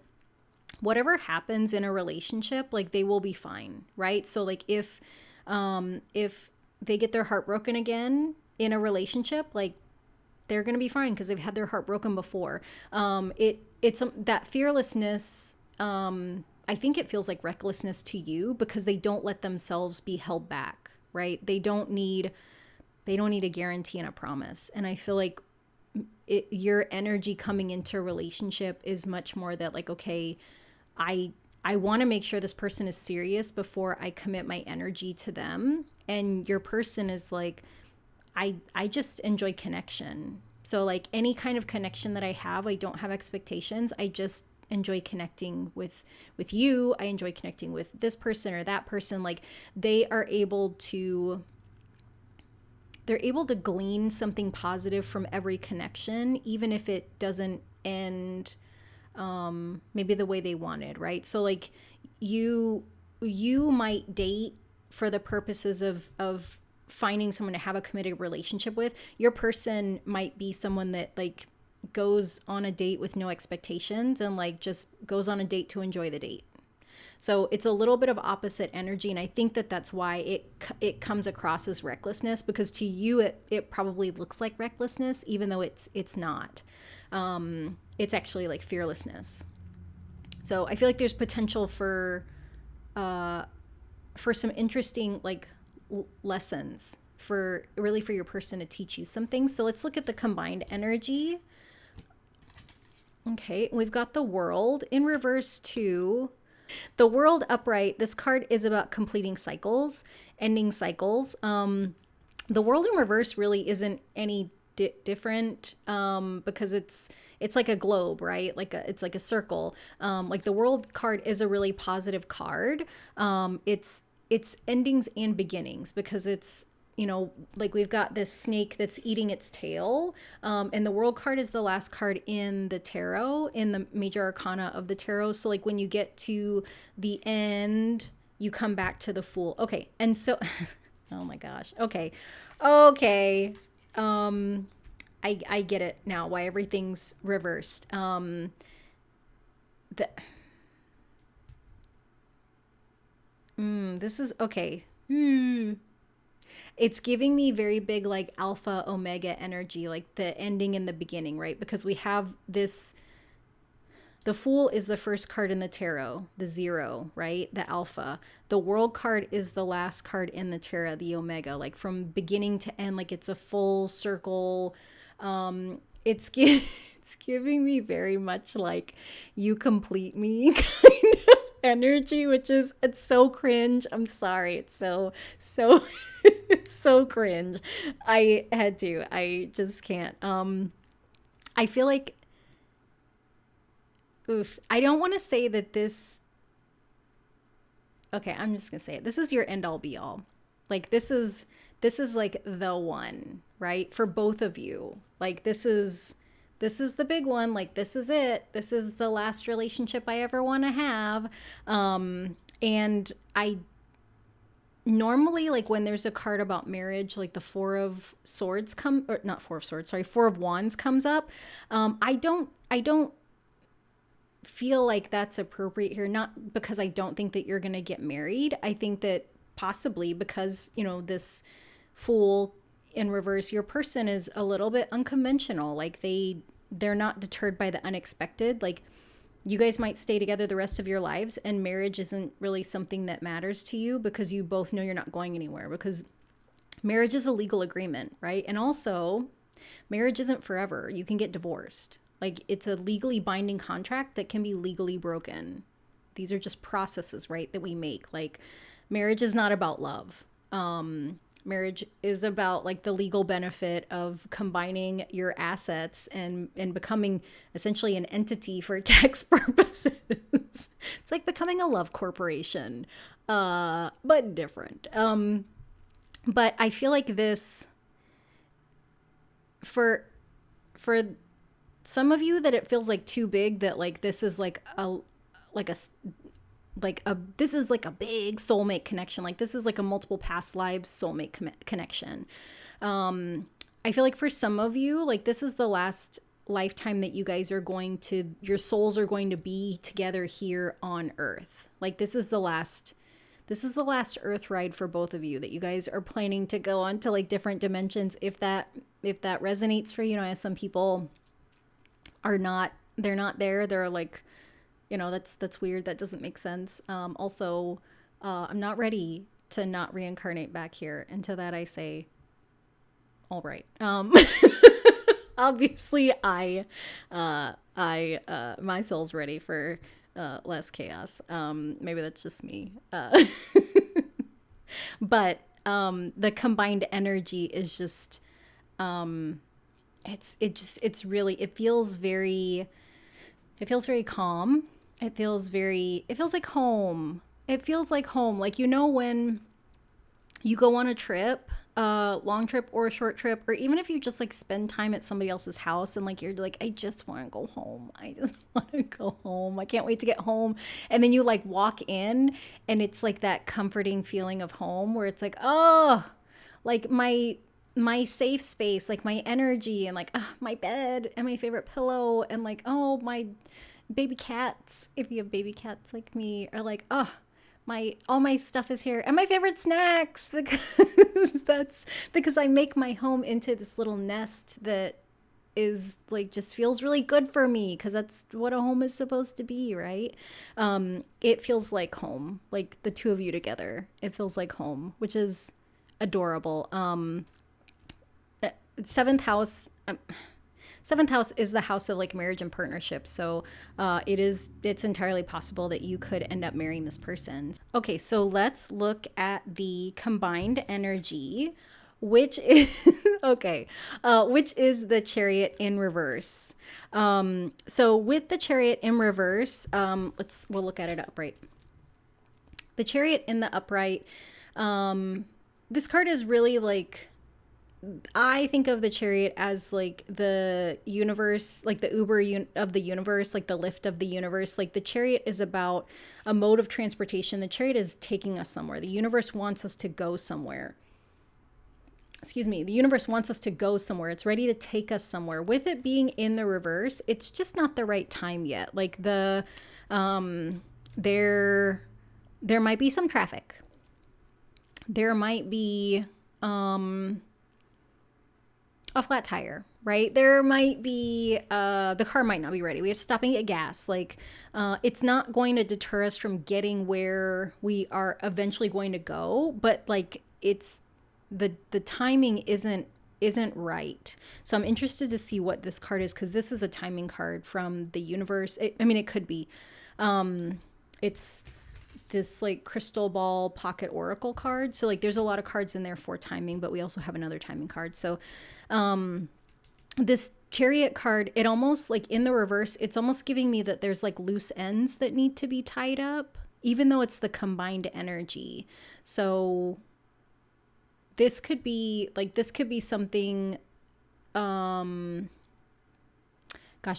whatever happens in a relationship, like they will be fine, right? So like if they get their heart broken again in a relationship, like they're gonna be fine because they've had their heart broken before. It's that fearlessness. I think it feels like recklessness to you because they don't let themselves be held back, right? They don't need a guarantee and a promise. And I feel like your energy coming into a relationship is much more that like, okay, I want to make sure this person is serious before I commit my energy to them. And your person is like, I just enjoy connection. So like any kind of connection that I have, I don't have expectations. I just enjoy connecting with you. I enjoy connecting with this person or that person. Like they're able to glean something positive from every connection, even if it doesn't end maybe the way they wanted, right? So like you might date for the purposes of finding someone to have a committed relationship with. Your person might be someone that like goes on a date with no expectations and like just goes on a date to enjoy the date. So it's a little bit of opposite energy, and I think that that's why it comes across as recklessness, because to you it probably looks like recklessness even though it's not. It's actually like fearlessness. So I feel like there's potential for some interesting like lessons for your person to teach you some things. So let's look at the combined energy. Okay, we've got the World in reverse too. The World upright, this card is about completing cycles, ending cycles. The World in reverse really isn't any different because it's like a globe, right? It's like a circle. Like the World card is a really positive card. It's endings and beginnings because it's, you know, like we've got this snake that's eating its tail. And the World card is the last card in the tarot, in the major arcana of the tarot. So like when you get to the end, you come back to the Fool. Okay. And so, oh my gosh. Okay. I get it now, why everything's reversed. This is okay. It's giving me very big like alpha omega energy, like the ending and the beginning, right? Because we have this The Fool is the first card in the tarot, the 0, right? The Alpha. The World card is the last card in the tarot, the Omega, like from beginning to end, like it's a full circle. It's it's giving me very much like you complete me kind of energy, which is, it's so cringe. I'm sorry. It's so it's so cringe. I just can't. I feel like, oof, I don't want to say that this, okay, I'm just going to say it. This is your end all be all. Like this is like the one, right? For both of you. Like this is the big one. Like this is it. This is the last relationship I ever want to have. And I normally, like when there's a card about marriage, like the Four of Swords or not Four of Swords, sorry, Four of Wands comes up. I don't feel like that's appropriate here, not because I don't think that you're going to get married. I think that possibly because, you know, this Fool in reverse, your person is a little bit unconventional. Like they're not deterred by the unexpected. Like you guys might stay together the rest of your lives and marriage isn't really something that matters to you because you both know you're not going anywhere, because marriage is a legal agreement, right? And also marriage isn't forever. You can get divorced. Like it's a legally binding contract that can be legally broken. These are just processes, right, that we make. Like marriage is not about love. Marriage is about like the legal benefit of combining your assets and becoming essentially an entity for tax purposes. It's like becoming a love corporation, but different. But I feel like this, for some of you, that it feels like too big, that like this is like this is like a big soulmate connection. Like this is like a multiple past lives soulmate connection. I feel like for some of you, like this is the last lifetime that you guys are going to, your souls are going to be together here on Earth. Like this is the last Earth ride for both of you, that you guys are planning to go on to like different dimensions. If that resonates for you, know, as some people are not, they're not there. They're like, you know, that's weird. That doesn't make sense. Also, I'm not ready to not reincarnate back here. And to that I say, all right. Obviously my soul's ready for less chaos. Maybe that's just me. But the combined energy is just, it feels very calm. It feels like home. It feels like home. Like, you know, when you go on a trip, long trip or a short trip, or even if you just like spend time at somebody else's house and like you're like, I just want to go home. I just want to go home. I can't wait to get home. And then you like walk in and it's like that comforting feeling of home where it's like, oh, like my safe space, like my energy, and like my bed and my favorite pillow, and like, oh, my baby cats, if you have baby cats like me, are like, oh, all my stuff is here, and my favorite snacks, because I make my home into this little nest that is like, just feels really good for me, because that's what a home is supposed to be, right? It feels like home, like the two of you together, it feels like home, which is adorable. Seventh house is the house of like marriage and partnership. So it's entirely possible that you could end up marrying this person. Okay, so let's look at the combined energy, which is which is the Chariot in reverse. So with the Chariot in reverse, we'll look at it upright. The Chariot in the upright, this card is really like, I think of the Chariot as like the universe, like the Uber of the universe, like the Lyft of the universe. Like the Chariot is about a mode of transportation. The Chariot is taking us somewhere. The universe wants us to go somewhere. The universe wants us to go somewhere. It's ready to take us somewhere. With it being in the reverse, it's just not the right time yet. Like there might be some traffic. There might be a flat tire, right? There might be, the car might not be ready. We have to stop and get gas. Like, it's not going to deter us from getting where we are eventually going to go, but like it's the timing isn't right. So I'm interested to see what this card is, because this is a timing card from the universe. I mean, it could be. It's this like crystal ball pocket oracle card. So like there's a lot of cards in there for timing, but we also have another timing card. So this chariot card, it almost like in the reverse, it's almost giving me that there's like loose ends that need to be tied up, even though it's the combined energy. So this could be something, gosh,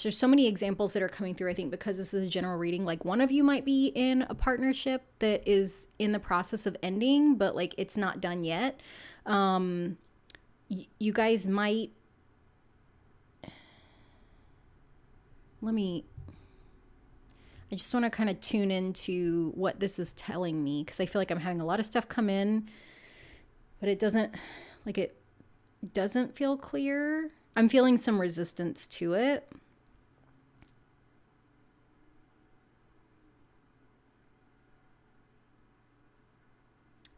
there's so many examples that are coming through, I think, because this is a general reading. Like one of you might be in a partnership that is in the process of ending, but like it's not done yet. You guys might, I just want to kind of tune into what this is telling me, because I feel like I'm having a lot of stuff come in, but it doesn't feel clear. I'm feeling some resistance to it.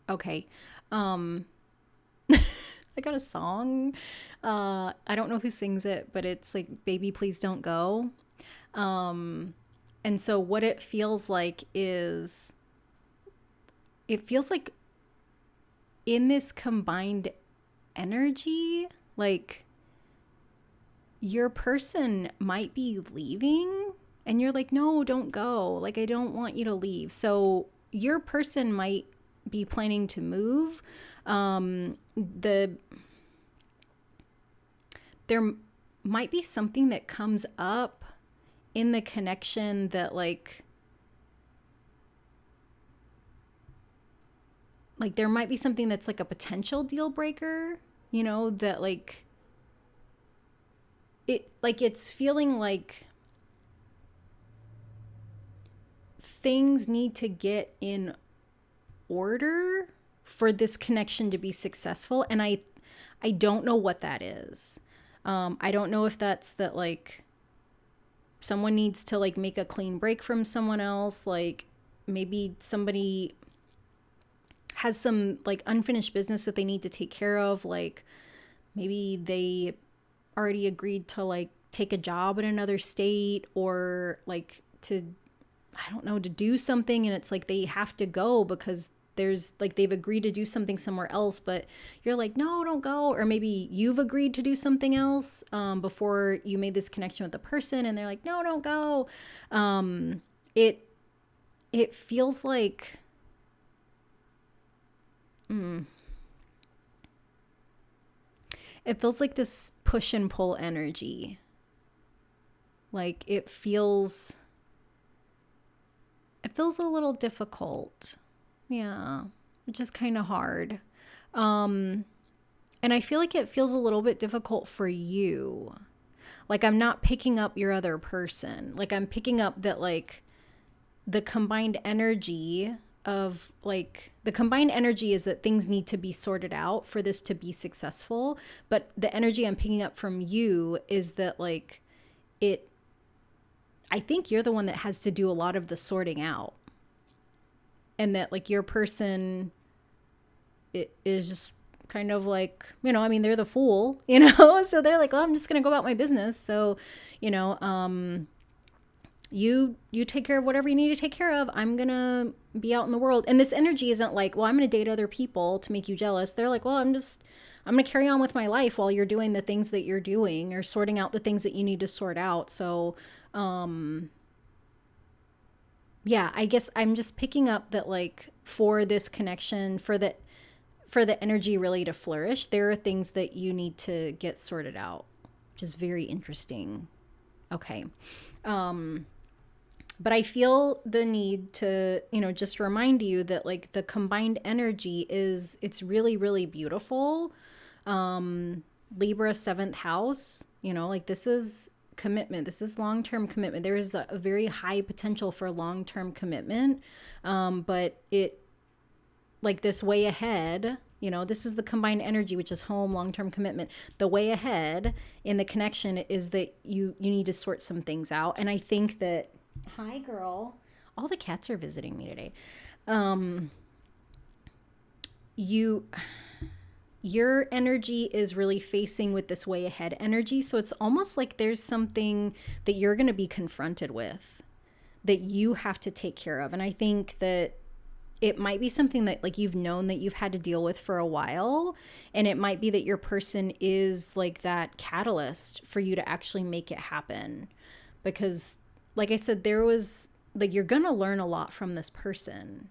Okay. I got a song. I don't know who sings it, but it's like Baby Please Don't Go. And so what it feels like is, it feels like in this combined energy, like your person might be leaving and you're like, no, don't go. Like, I don't want you to leave. So your person might be planning to move. There might be something that comes up in the connection that like there might be something that's like a potential deal breaker, you know, that like it's feeling like things need to get in order for this connection to be successful. And I don't know what that is. I don't know if that's that like someone needs to like make a clean break from someone else. Like maybe somebody has some like unfinished business that they need to take care of. Like maybe they already agreed to like take a job in another state, or like to, I don't know, to do something, and it's like they have to go because there's like they've agreed to do something somewhere else, but you're like, no, don't go. Or maybe you've agreed to do something else before you made this connection with the person, and they're like, no, don't go. It feels like it feels like this push and pull energy. Like it feels a little difficult. Yeah, which is kind of hard. And I feel like it feels a little bit difficult for you. Like I'm not picking up your other person. Like I'm picking up that like the combined energy of like the combined energy is that things need to be sorted out for this to be successful. But the energy I'm picking up from you is that like I think you're the one that has to do a lot of the sorting out. And that like your person is just kind of like, you know, I mean, they're the fool, you know? So they're like, well, I'm just going to go about my business. So, you know, you take care of whatever you need to take care of. I'm going to be out in the world. And this energy isn't like, well, I'm going to date other people to make you jealous. They're like, well, I'm going to carry on with my life while you're doing the things that you're doing, or sorting out the things that you need to sort out. So, yeah, I guess I'm just picking up that like for this connection, for the energy really to flourish, there are things that you need to get sorted out, which is very interesting. Okay. But I feel the need to, you know, just remind you that like the combined energy it's really, really beautiful. Libra 7th house, you know, like this is commitment. This is long-term commitment. There is a very high potential for long-term commitment. But it like this way ahead, You know, this is the combined energy, which is home, long-term commitment. The way ahead in the connection is that you need to sort some things out. And I think that, hi girl, all the cats are visiting me today. Your energy is really facing with this way ahead energy. So it's almost like there's something that you're going to be confronted with that you have to take care of. And I think that it might be something that like you've known that you've had to deal with for a while. And it might be that your person is like that catalyst for you to actually make it happen. Because like I said, there was like, you're going to learn a lot from this person,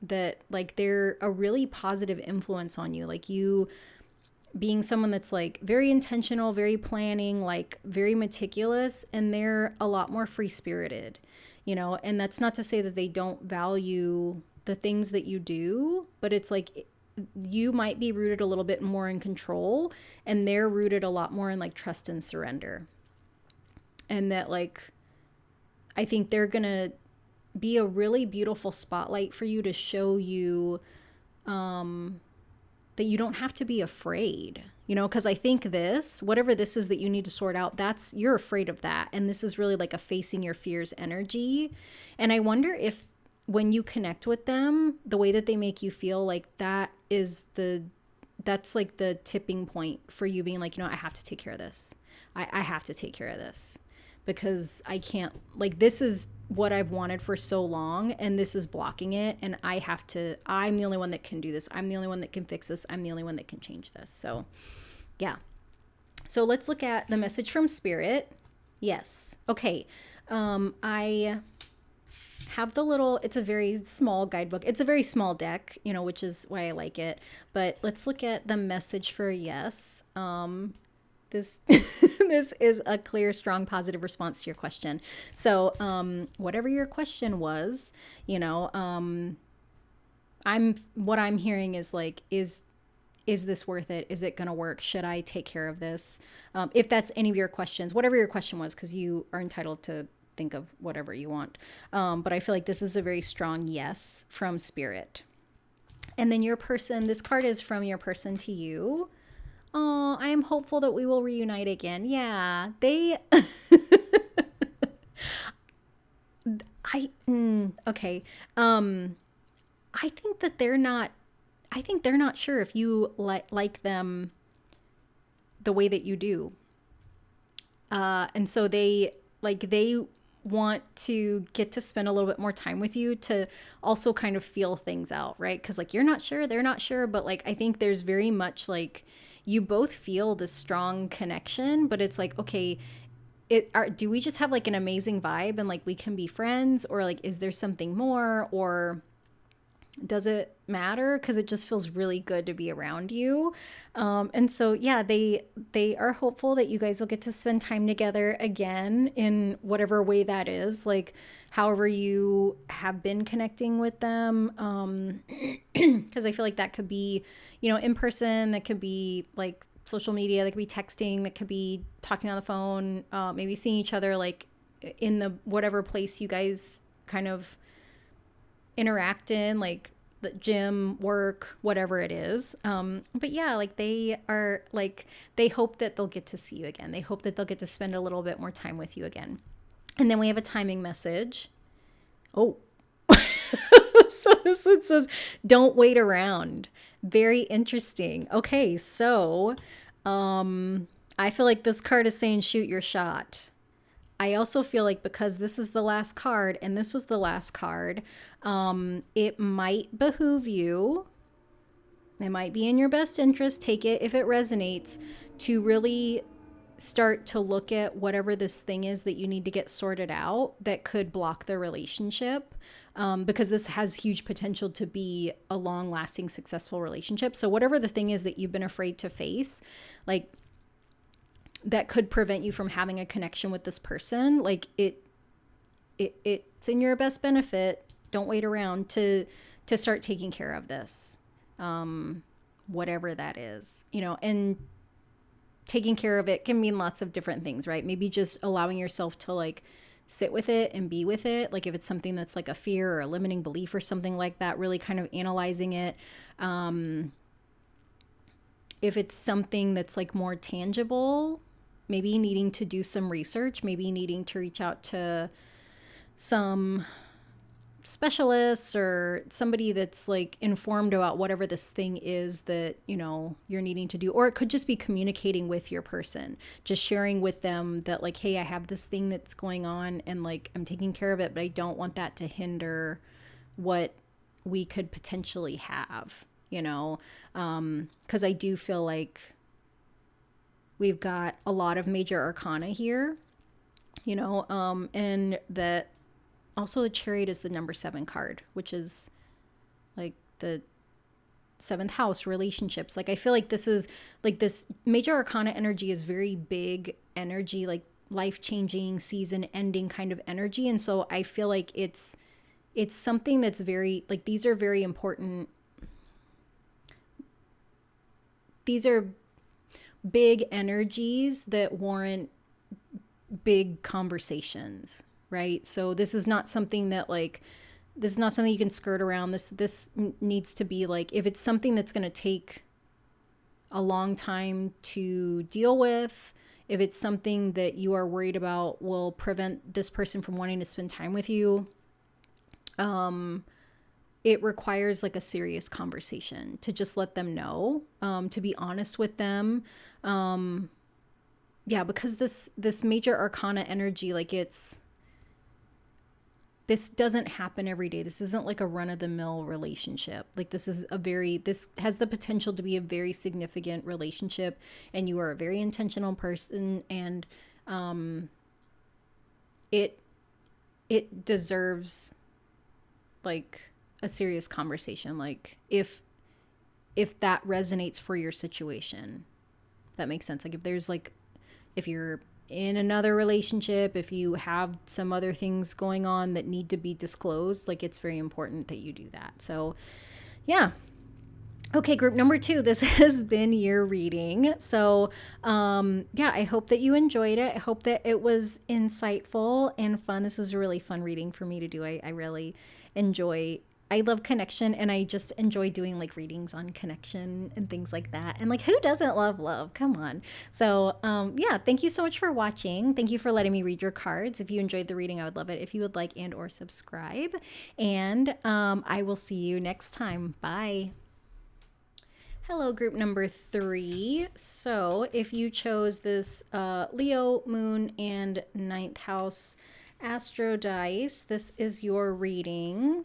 that like they're a really positive influence on you. Like you being someone that's like very intentional, very planning, like very meticulous, and they're a lot more free spirited, you know. And that's not to say that they don't value the things that you do, but it's like you might be rooted a little bit more in control, and they're rooted a lot more in like trust and surrender. And that like, I think they're gonna be a really beautiful spotlight for you to show you that you don't have to be afraid, you know, because I think this, whatever this is that you need to sort out, that's, you're afraid of that. And this is really like a facing your fears energy. And I wonder if when you connect with them, the way that they make you feel, like that's like the tipping point for you being like, you know, I have to take care of this. I have to take care of this, because I can't, like, this is what I've wanted for so long, and this is blocking it. And I'm the only one that can do this. I'm the only one that can fix this. I'm the only one that can change this. So yeah. So let's look at the message from Spirit. Yes. Okay. I have it's a very small guidebook. It's a very small deck, you know, which is why I like it. But let's look at the message for yes. This this is a clear, strong, positive response to your question. So whatever your question was, you know, what I'm hearing is like, is this worth it? Is it going to work? Should I take care of this? If that's any of your questions, whatever your question was, because you are entitled to think of whatever you want. But I feel like this is a very strong yes from Spirit. And then your person, this card is from your person to you. Oh, I am hopeful that we will reunite again. Yeah, they. Okay. I think that they're not. I think they're not sure if you like them the way that you do. And so they want to get to spend a little bit more time with you to also kind of feel things out, right? Because like you're not sure, they're not sure, but like I think there's very much like you both feel this strong connection, but it's like, okay, do we just have like an amazing vibe and like we can be friends, or like is there something more, or does it matter? Because it just feels really good to be around you. And so yeah, they are hopeful that you guys will get to spend time together again in whatever way that is, like however you have been connecting with them. Because I feel like that could be, you know, in person, that could be like social media, that could be texting, that could be talking on the phone, maybe seeing each other like in the whatever place you guys kind of interact in, like the gym, work, whatever it is. But yeah, like they are like, they hope that they'll get to see you again. They hope that they'll get to spend a little bit more time with you again. And then we have a timing message. Oh, so this one says, don't wait around. Very interesting. Okay. So, I feel like this card is saying, shoot your shot. I also feel like because this is the last card and this was the last card, it might behoove you, it might be in your best interest, take it if it resonates, to really start to look at whatever this thing is that you need to get sorted out that could block the relationship, because this has huge potential to be a long-lasting, successful relationship. So whatever the thing is that you've been afraid to face, like that could prevent you from having a connection with this person, like it's in your best benefit. Don't wait around to start taking care of this, whatever that is, you know. And taking care of it can mean lots of different things, right? Maybe just allowing yourself to like sit with it and be with it. Like if it's something that's like a fear or a limiting belief or something like that, really kind of analyzing it. if it's something that's like more tangible, maybe needing to do some research, maybe needing to reach out to some specialists or somebody that's like informed about whatever this thing is that, you know, you're needing to do. Or it could just be communicating with your person, just sharing with them that like, hey, I have this thing that's going on and like I'm taking care of it, but I don't want that to hinder what we could potentially have, you know. Because I do feel like we've got a lot of major arcana here, you know, and that also the Chariot is the number 7 card, which is like the 7th house, relationships. Like I feel like this is like this major arcana energy is very big energy, like life-changing, season ending kind of energy. And so I feel like it's something that's very, like, these are very important. These are big energies that warrant big conversations, right? So this is not something that like, this is not something you can skirt around. This needs to be like, if it's something that's going to take a long time to deal with, if it's something that you are worried about will prevent this person from wanting to spend time with you, it requires like a serious conversation to just let them know, to be honest with them. Yeah, because this major arcana energy, like this doesn't happen every day. This isn't like a run-of-the-mill relationship. Like this has the potential to be a very significant relationship, and you are a very intentional person, and it deserves like a serious conversation. Like if that resonates for your situation, that makes sense. Like if you're in another relationship, if you have some other things going on that need to be disclosed, like it's very important that you do that. So yeah. Okay, group number 2, this has been your reading. So yeah, I hope that you enjoyed it. I hope that it was insightful and fun. This was a really fun reading for me to do. I really I love connection, and I just enjoy doing like readings on connection and things like that. And like, who doesn't love love? Come on. So yeah, thank you so much for watching. Thank you for letting me read your cards. If you enjoyed the reading, I would love it if you would like and or subscribe. And I will see you next time. Bye. Hello, group number 3. So if you chose this Leo, Moon, and 9th house Astro dice, this is your reading.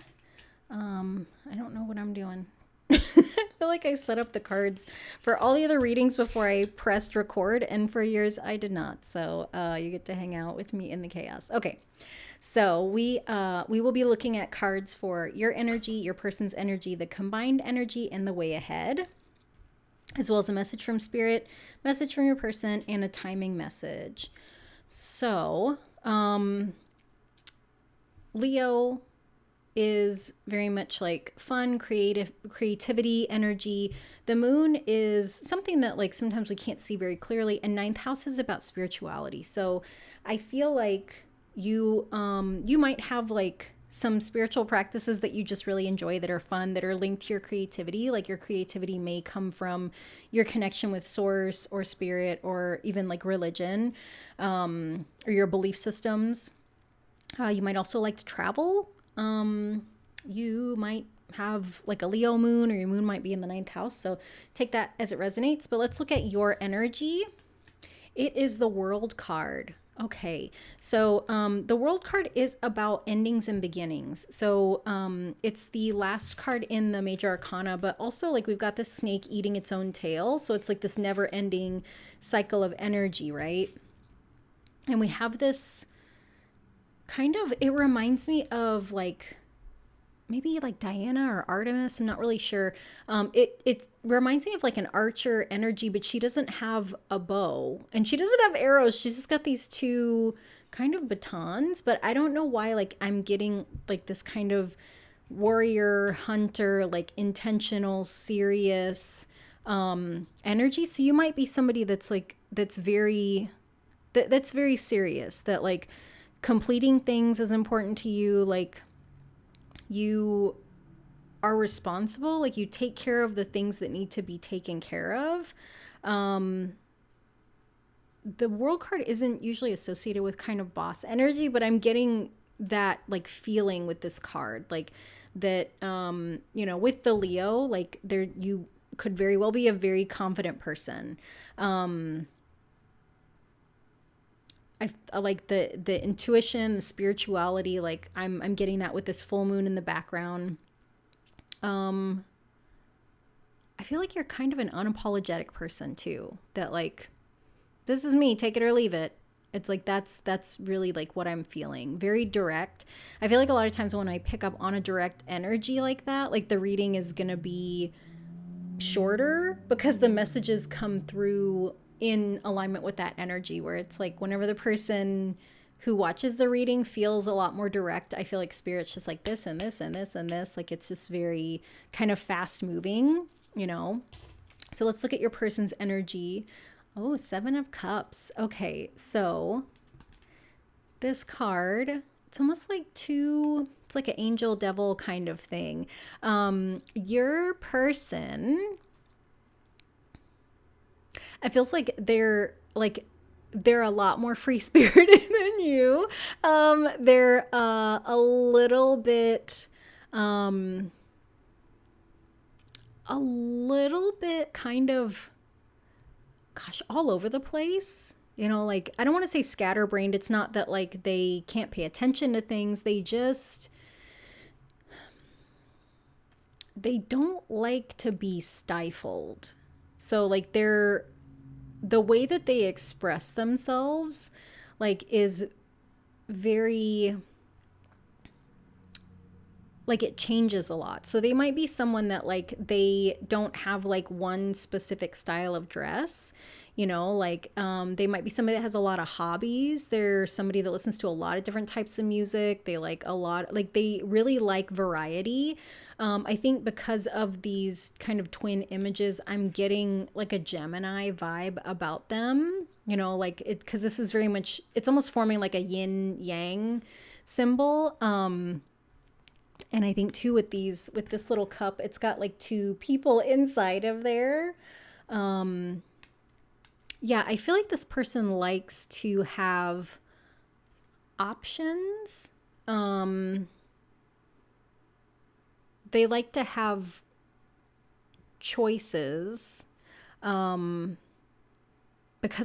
I don't know what I'm doing. I feel like I set up the cards for all the other readings before I pressed record, and for yours I did not. So you get to hang out with me in the chaos. Okay, so we will be looking at cards for your energy, your person's energy, the combined energy, and the way ahead, as well as a message from spirit, message from your person, and a timing message. So Leo is very much like fun, creativity, energy. The moon is something that like sometimes we can't see very clearly, and 9th house is about spirituality. So I feel like you might have like some spiritual practices that you just really enjoy, that are fun, that are linked to your creativity. Like your creativity may come from your connection with source or spirit, or even like religion, or your belief systems. You might also like to travel. You might have like a Leo moon, or your moon might be in the 9th house. So take that as it resonates. But let's look at your energy. It is the World card. Okay, so the World card is about endings and beginnings. So it's the last card in the major arcana, but also like we've got this snake eating its own tail. So it's like this never ending cycle of energy, right? And we have this kind of, it reminds me of like maybe like Diana or Artemis. I'm not really sure. It reminds me of like an archer energy, but she doesn't have a bow and she doesn't have arrows. She's just got these 2 kind of batons, but I don't know why like I'm getting like this kind of warrior, hunter, like intentional, serious energy. So you might be somebody that's like, that's very serious, that like completing things is important to you. Like you are responsible. Like you take care of the things that need to be taken care of. The world card isn't usually associated with kind of boss energy, but I'm getting that like feeling with this card, like that, you know, with the Leo, like there, you could very well be a very confident person. I like the intuition, the spirituality. Like I'm getting that with this full moon in the background. I feel like you're kind of an unapologetic person too. That like, this is me, take it or leave it. It's like that's really like what I'm feeling. Very direct. I feel like a lot of times when I pick up on a direct energy like that, like the reading is gonna be shorter because the messages come through in alignment with that energy, where it's like whenever the person who watches the reading feels a lot more direct, I feel like spirit's just like this and this and this and this. Like it's just very kind of fast moving, you know? So let's look at your person's energy. Oh, 7 of Cups. Okay, so this card, it's almost like it's like an angel devil kind of thing. Your person, it feels like they're a lot more free spirited than you. They're a little bit kind of, gosh, all over the place. You know, like, I don't want to say scatterbrained. It's not that like they can't pay attention to things. They don't like to be stifled. So like the way that they express themselves like is very, like it changes a lot. So they might be someone that like they don't have like one specific style of dress, you know, like they might be somebody that has a lot of hobbies. They're somebody that listens to a lot of different types of music. They like a lot, like they really like variety. I think because of these kind of twin images, I'm getting like a Gemini vibe about them, you know, like it, because this is very much, it's almost forming like a yin yang symbol. And I think too with this little cup, it's got like 2 people inside of there. Yeah, I feel like this person likes to have options. They like to have choices. Because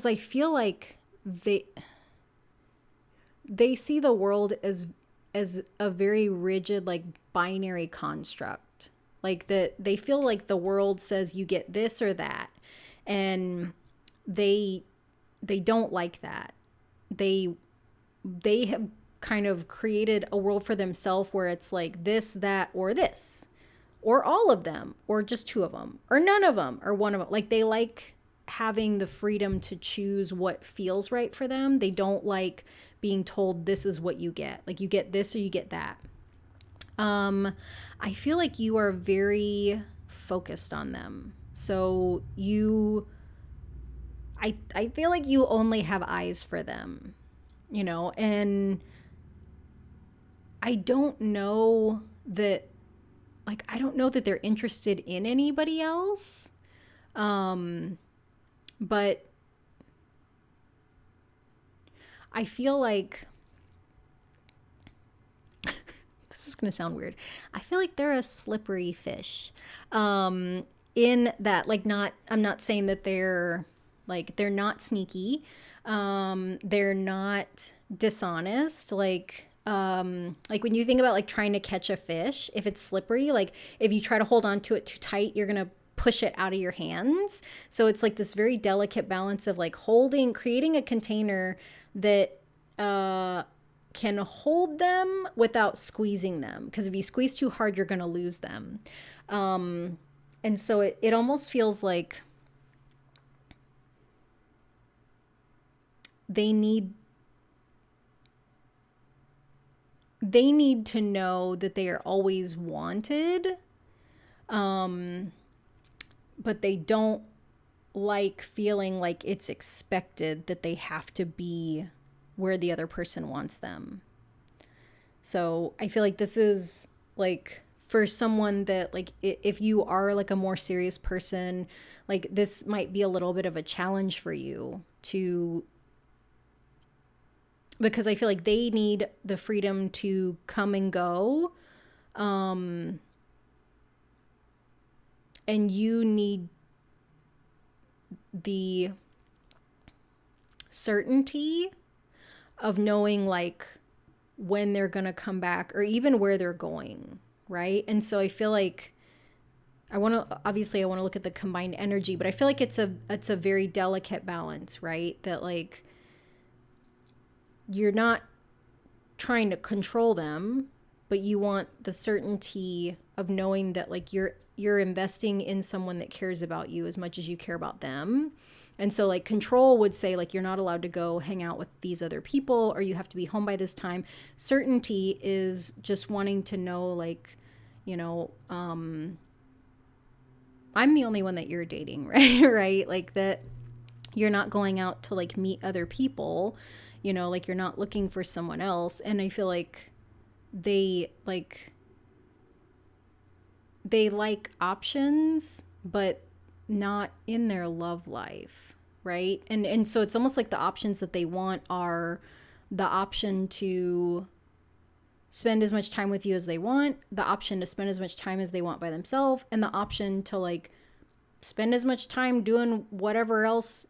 I feel like they see the world as a very rigid, like binary construct. Like that they feel like the world says you get this or that. And they don't like that. They have kind of created a world for themselves where it's like this, that, or this, or all of them, or just 2 of them, or none of them, or one of them. Like they like having the freedom to choose what feels right for them. They don't like being told this is what you get. Like you get this or you get that. I feel like you are very focused on them. So I feel like you only have eyes for them, you know, and I don't know that, like, I don't know that they're interested in anybody else. But I feel like this is going to sound weird. I feel like they're a slippery fish. In that, like, I'm not saying that they're not sneaky. They're not dishonest. Like when you think about like trying to catch a fish, if it's slippery, like if you try to hold on to it too tight, you're going to push it out of your hands. So it's like this very delicate balance of like creating a container that can hold them without squeezing them. Because if you squeeze too hard, you're going to lose them. And so it almost feels like they need to know that they are always wanted. But they don't like feeling like it's expected that they have to be where the other person wants them. So I feel like this is like for someone that like, if you are like a more serious person, like this might be a little bit of a challenge for you to, because I feel like they need the freedom to come and go. And you need the certainty of knowing like when they're going to come back or even where they're going, right? And so I feel like I want to look at the combined energy, but I feel like it's a very delicate balance, right? That like you're not trying to control them, but you want the certainty of knowing that like you're investing in someone that cares about you as much as you care about them. And so like control would say like you're not allowed to go hang out with these other people, or you have to be home by this time. Certainty is just wanting to know like, you know, I'm the only one that you're dating, right? Right? Like that you're not going out to like meet other people, you know, like you're not looking for someone else. And I feel like they like options, but not in their love life, right? And so it's almost like the options that they want are the option to spend as much time with you as they want, the option to spend as much time as they want by themselves, and the option to like spend as much time doing whatever else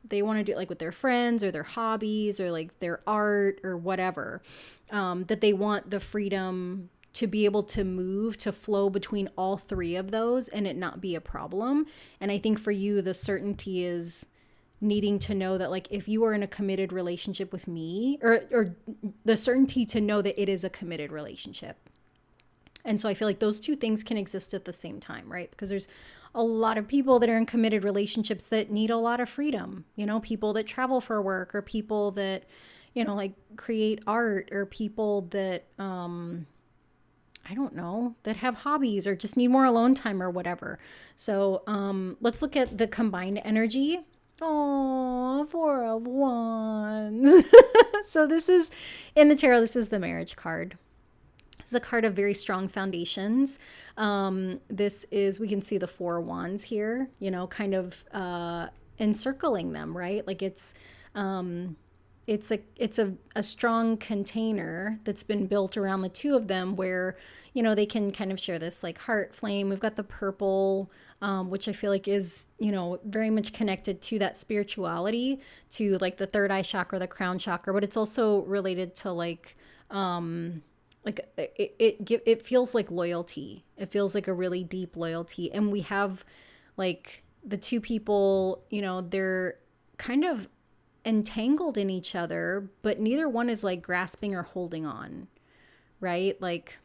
they want to do, like with their friends or their hobbies or like their art or whatever, that they want the freedom to be able to move, to flow between all three of those and it not be a problem. And I think for you, the certainty is needing to know that like if you are in a committed relationship with me, or the certainty to know that it is a committed relationship. And so I feel like those two things can exist at the same time, right? Because there's a lot of people that are in committed relationships that need a lot of freedom, you know, people that travel for work, or people that, you know, like create art, or people that, I don't know, that have hobbies or just need more alone time or whatever. So let's look at the combined energy. Oh, Four of Wands. So this is, in the tarot, this is the marriage card. This is a card of very strong foundations. This is, we can see the Four of Wands here, you know, kind of encircling them, right? Like it's a strong container that's been built around the two of them, where, you know, they can kind of share this like heart flame. We've got the purple, which I feel like is, you know, very much connected to that spirituality, to like the third eye chakra, the crown chakra, but it's also related to like it feels like loyalty. It feels like a really deep loyalty. And we have like the two people, you know, they're kind of entangled in each other, but neither one is like grasping or holding on, right? Like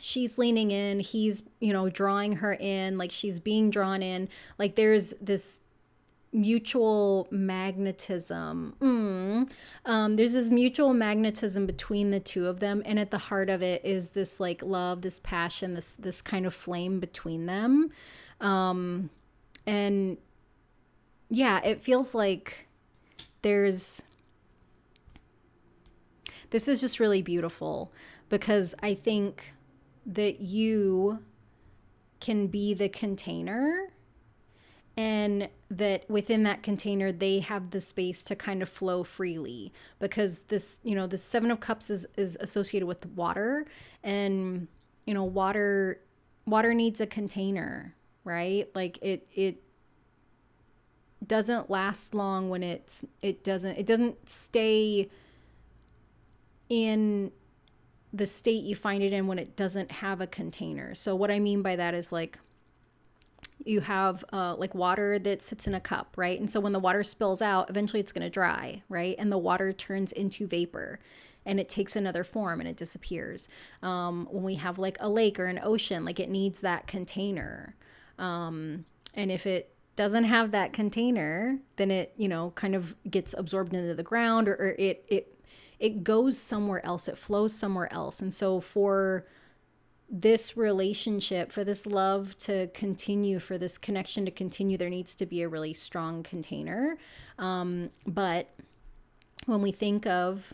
she's leaning in, he's, you know, drawing her in, like she's being drawn in. Like there's this mutual magnetism. There's this mutual magnetism between the two of them, and at the heart of it is this like love, this passion, this kind of flame between them. And yeah, it feels like this is just really beautiful, because I think that you can be the container, and that within that container they have the space to kind of flow freely, because this, you know, the Seven of Cups is associated with water, and, you know, water needs a container, right? Like it doesn't last long when it doesn't stay in the state you find it in when it doesn't have a container. So what I mean by that is like you have like water that sits in a cup, right? And so when the water spills out, eventually it's going to dry, right? And the water turns into vapor and it takes another form and it disappears. When we have like a lake or an ocean, like it needs that container. And if it doesn't have that container, then it, you know, kind of gets absorbed into the ground, or it goes somewhere else. It flows somewhere else. And so for this relationship, for this love to continue, for this connection to continue, there needs to be a really strong container. But when we think of,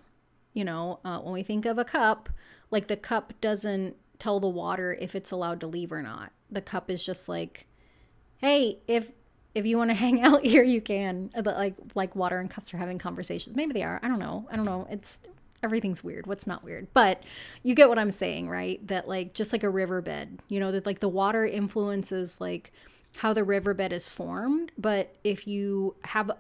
you know, when we think of a cup, like the cup doesn't tell the water if it's allowed to leave or not. The cup is just like, hey, if you want to hang out here, you can. Like water and cups are having conversations. Maybe they are. I don't know. It's everything's weird. What's not weird? But you get what I'm saying, right? That like just like a riverbed, you know, that like the water influences like how the riverbed is formed. But if you have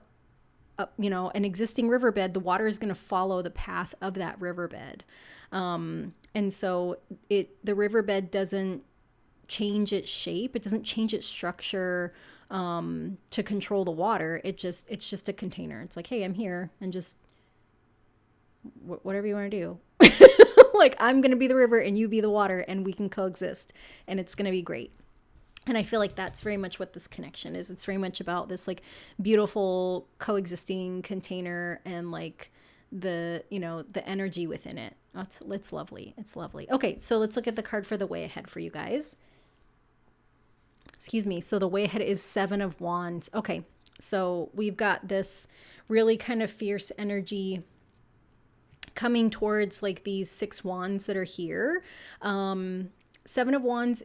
an existing riverbed, the water is going to follow the path of that riverbed. And so the riverbed doesn't change its shape. It doesn't change its structure to control the water. It's just a container. It's like, hey, I'm here, and just whatever you want to do. Like, I'm going to be the river and you be the water, and we can coexist, and it's going to be great. And I feel like that's very much what this connection is. It's very much about this like beautiful coexisting container and like the energy within it. It's lovely. It's lovely. Okay, so let's look at the card for the way ahead for you guys. Excuse me. So the way ahead is 7 of Wands. Okay, so we've got this really kind of fierce energy coming towards like these 6 wands that are here. 7 of Wands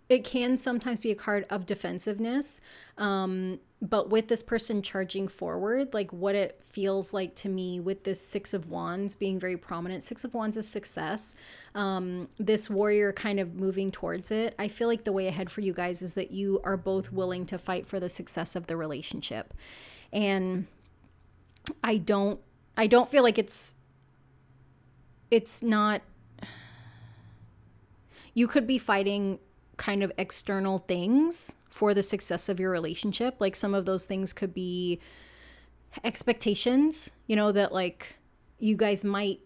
it can sometimes be a card of defensiveness. But with this person charging forward, like what it feels like to me with this 6 of Wands being very prominent, 6 of Wands is success. This warrior kind of moving towards it. I feel like the way ahead for you guys is that you are both willing to fight for the success of the relationship. And I don't feel like it's not, you could be fighting kind of external things for the success of your relationship. Like some of those things could be expectations, that like you guys might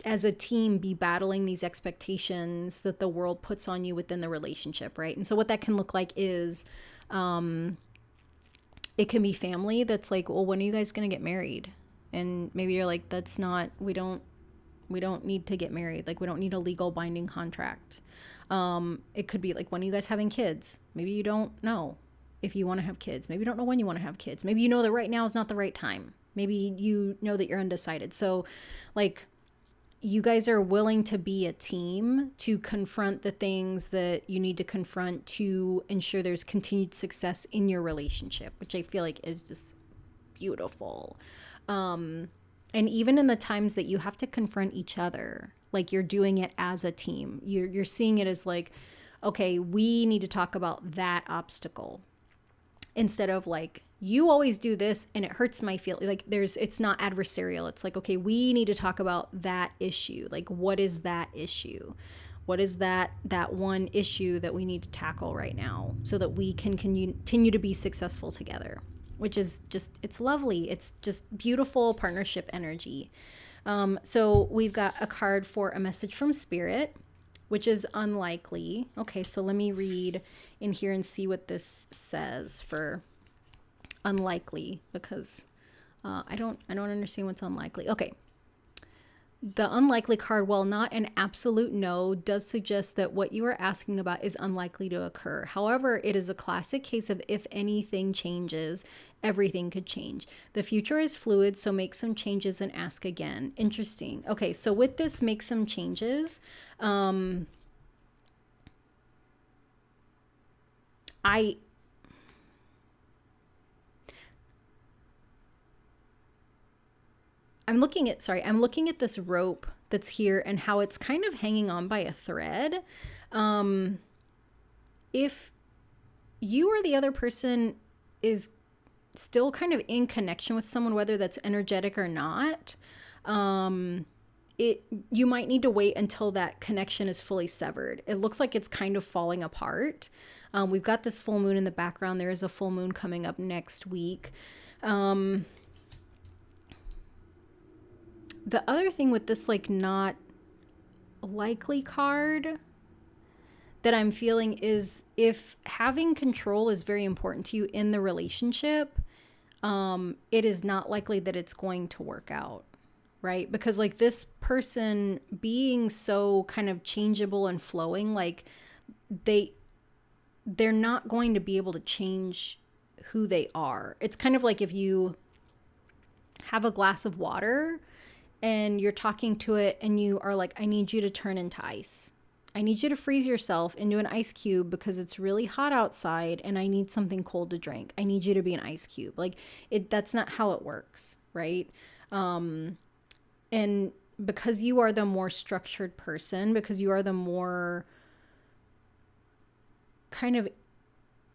as a team be battling these expectations that the world puts on you within the relationship, right? And so what that can look like is it can be family that's like, well, when are you guys going to get married? And maybe you're like, we don't need to get married. Like we don't need a legal binding contract. It could be like, when are you guys having kids? Maybe you don't know if you want to have kids. Maybe you don't know when you want to have kids. Maybe you know that right now is not the right time. Maybe you know that you're undecided. So like you guys are willing to be a team to confront the things that you need to confront to ensure there's continued success in your relationship, which I feel like is just beautiful. And even in the times that you have to confront each other, like you're doing it as a team, you're seeing it as like, okay, we need to talk about that obstacle instead of like, you always do this and it hurts my feeling. Like it's not adversarial. It's like, okay, we need to talk about that issue. Like, what is that issue? What is that one issue that we need to tackle right now so that we can continue to be successful together? Which is just, it's lovely. It's just beautiful partnership energy. So we've got a card for a message from Spirit, which is unlikely. Okay, so let me read in here and see what this says for unlikely, because I don't understand what's unlikely. Okay. The unlikely card, while not an absolute no, does suggest that what you are asking about is unlikely to occur. However, it is a classic case of if anything changes, everything could change. The future is fluid, so make some changes and ask again. Interesting. Okay, so with this make some changes, I'm looking at this rope that's here and how it's kind of hanging on by a thread. If you or the other person is still kind of in connection with someone, whether that's energetic or not, you might need to wait until that connection is fully severed. It looks like it's kind of falling apart. We've got this full moon in the background. There is a full moon coming up next week. The other thing with this like not likely card that I'm feeling is if having control is very important to you in the relationship, it is not likely that it's going to work out, right? Because like this person being so kind of changeable and flowing, like they're not going to be able to change who they are. It's kind of like if you have a glass of water and you're talking to it and you are like, I need you to turn into ice. I need you to freeze yourself into an ice cube because it's really hot outside and I need something cold to drink. I need you to be an ice cube. Like that's not how it works, right? And because you are the more structured person, because you are the more kind of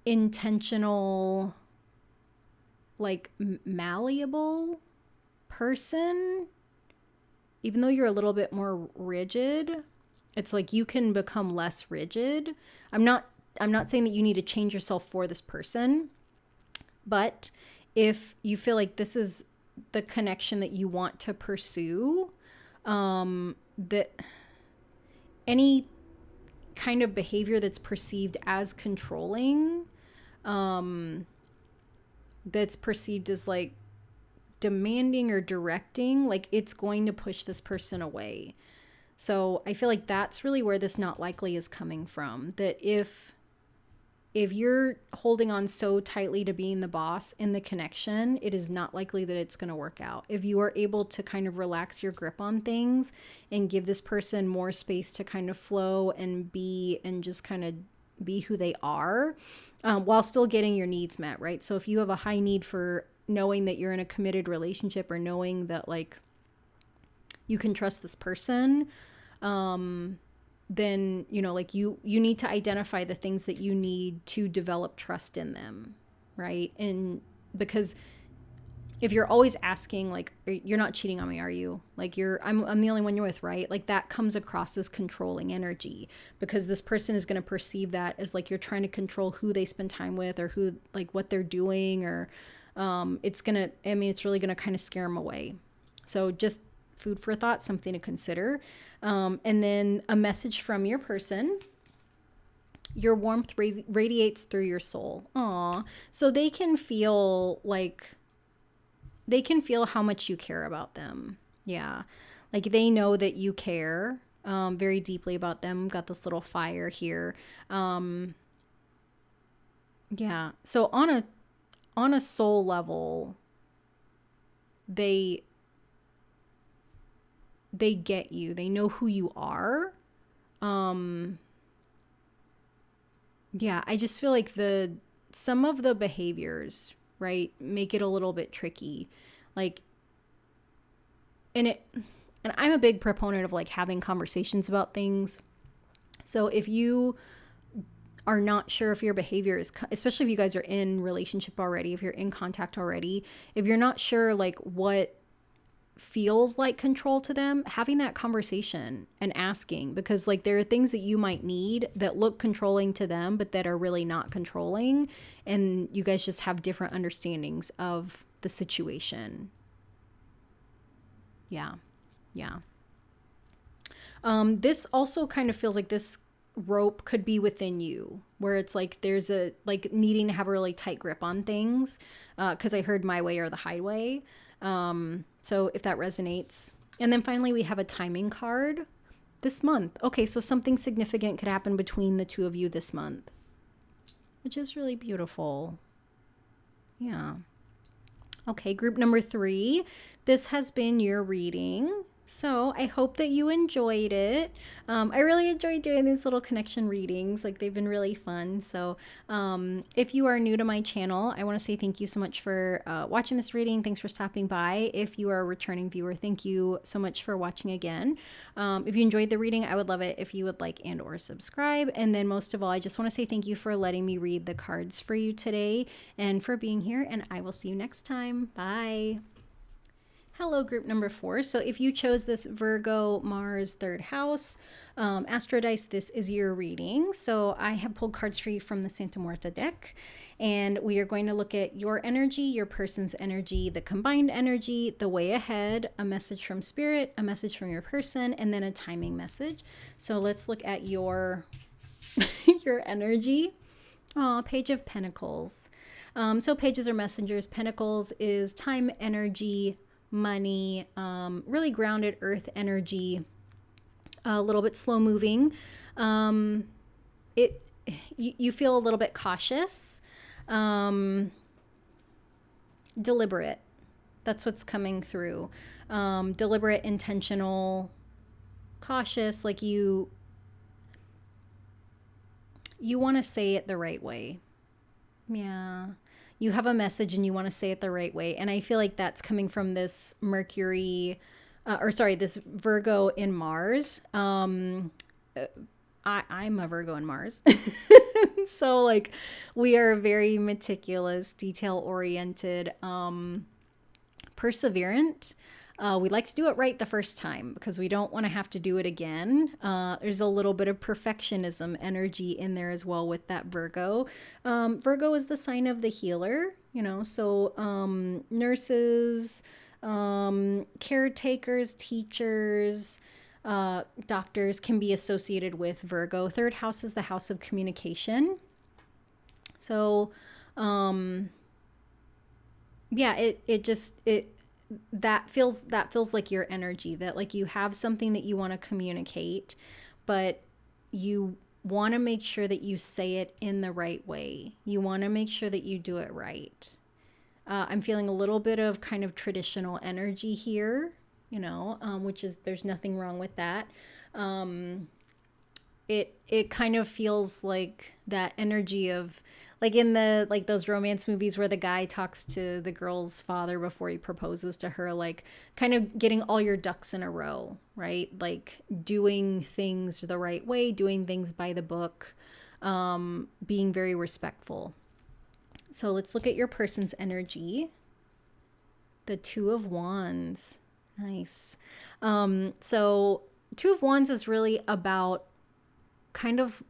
intentional, like malleable person, even though you're a little bit more rigid, it's like you can become less rigid. I'm not saying that you need to change yourself for this person, but if you feel like this is the connection that you want to pursue, that any kind of behavior that's perceived as controlling, that's perceived as like demanding or directing, like it's going to push this person away. So I feel like that's really where this not likely is coming from. That if you're holding on so tightly to being the boss in the connection, it is not likely that it's going to work out. If you are able to kind of relax your grip on things and give this person more space to kind of flow and be, and just kind of be who they are, while still getting your needs met, right? So if you have a high need for knowing that you're in a committed relationship, or knowing that like you can trust this person, then, you know, like you need to identify the things that you need to develop trust in them, right? And because if you're always asking, like, you're not cheating on me, are you? Like, I'm the only one you're with, right? Like, that comes across as controlling energy, because this person is going to perceive that as like you're trying to control who they spend time with, or who, like, what they're doing, or it's really going to kind of scare them away. So just food for thought, something to consider. And then a message from your person: your warmth radiates through your soul. Aw. So they can feel how much you care about them. Yeah. Like they know that you care very deeply about them. Got this little fire here. Yeah. So on a soul level, they get you. They know who you are. Yeah, I just feel like some of the behaviors, right, make it a little bit tricky. Like, and I'm a big proponent of like having conversations about things. So if you are not sure if your behavior is, especially if you guys are in relationship already, if you're in contact already, if you're not sure like what feels like control to them, having that conversation and asking, because like there are things that you might need that look controlling to them, but that are really not controlling, and you guys just have different understandings of the situation. Yeah. This also kind of feels like this rope could be within you, where it's like there's a like needing to have a really tight grip on things, because I heard my way or the highway. So if that resonates. And then finally, we have a timing card this month. Okay, so something significant could happen between the two of you this month, which is really beautiful. Yeah. Okay, group number 3. This has been your reading. So I hope that you enjoyed it. I really enjoyed doing these little connection readings. Like, they've been really fun. So if you are new to my channel, I want to say thank you so much for watching this reading. Thanks for stopping by. If you are a returning viewer, thank you so much for watching again. If you enjoyed the reading, I would love it if you would like and or subscribe. And then most of all, I just want to say thank you for letting me read the cards for you today and for being here. And I will see you next time. Bye. Hello, group number 4. So if you chose this Virgo, Mars, 3rd house, Astro Dice, this is your reading. So I have pulled cards for you from the Santa Muerte deck, and we are going to look at your energy, your person's energy, the combined energy, the way ahead, a message from spirit, a message from your person, and then a timing message. So let's look at your your energy. Page of Pentacles. So pages are messengers. Pentacles is time, energy, money, really grounded earth energy, a little bit slow moving. You feel a little bit cautious, deliberate. That's what's coming through. Deliberate, intentional, cautious, like you want to say it the right way. Yeah. You have a message and you want to say it the right way. And I feel like that's coming from this Mercury, this Virgo in Mars. I'm a Virgo in Mars. So like we are very meticulous, detail oriented, perseverant. We like to do it right the first time because we don't want to have to do it again. There's a little bit of perfectionism energy in there as well with that Virgo. Virgo is the sign of the healer, so nurses, caretakers, teachers, doctors can be associated with Virgo. Third house is the house of communication. So, yeah, that feels like your energy, that like you have something that you want to communicate, but you want to make sure that you say it in the right way. You want to make sure that you do it right. I'm feeling a little bit of kind of traditional energy here, which is, there's nothing wrong with that. It kind of feels like that energy of like in the like those romance movies where the guy talks to the girl's father before he proposes to her, like kind of getting all your ducks in a row, right? Like doing things the right way, doing things by the book, being very respectful. So let's look at your person's energy. The Two of Wands. Nice. So Two of Wands is really about kind of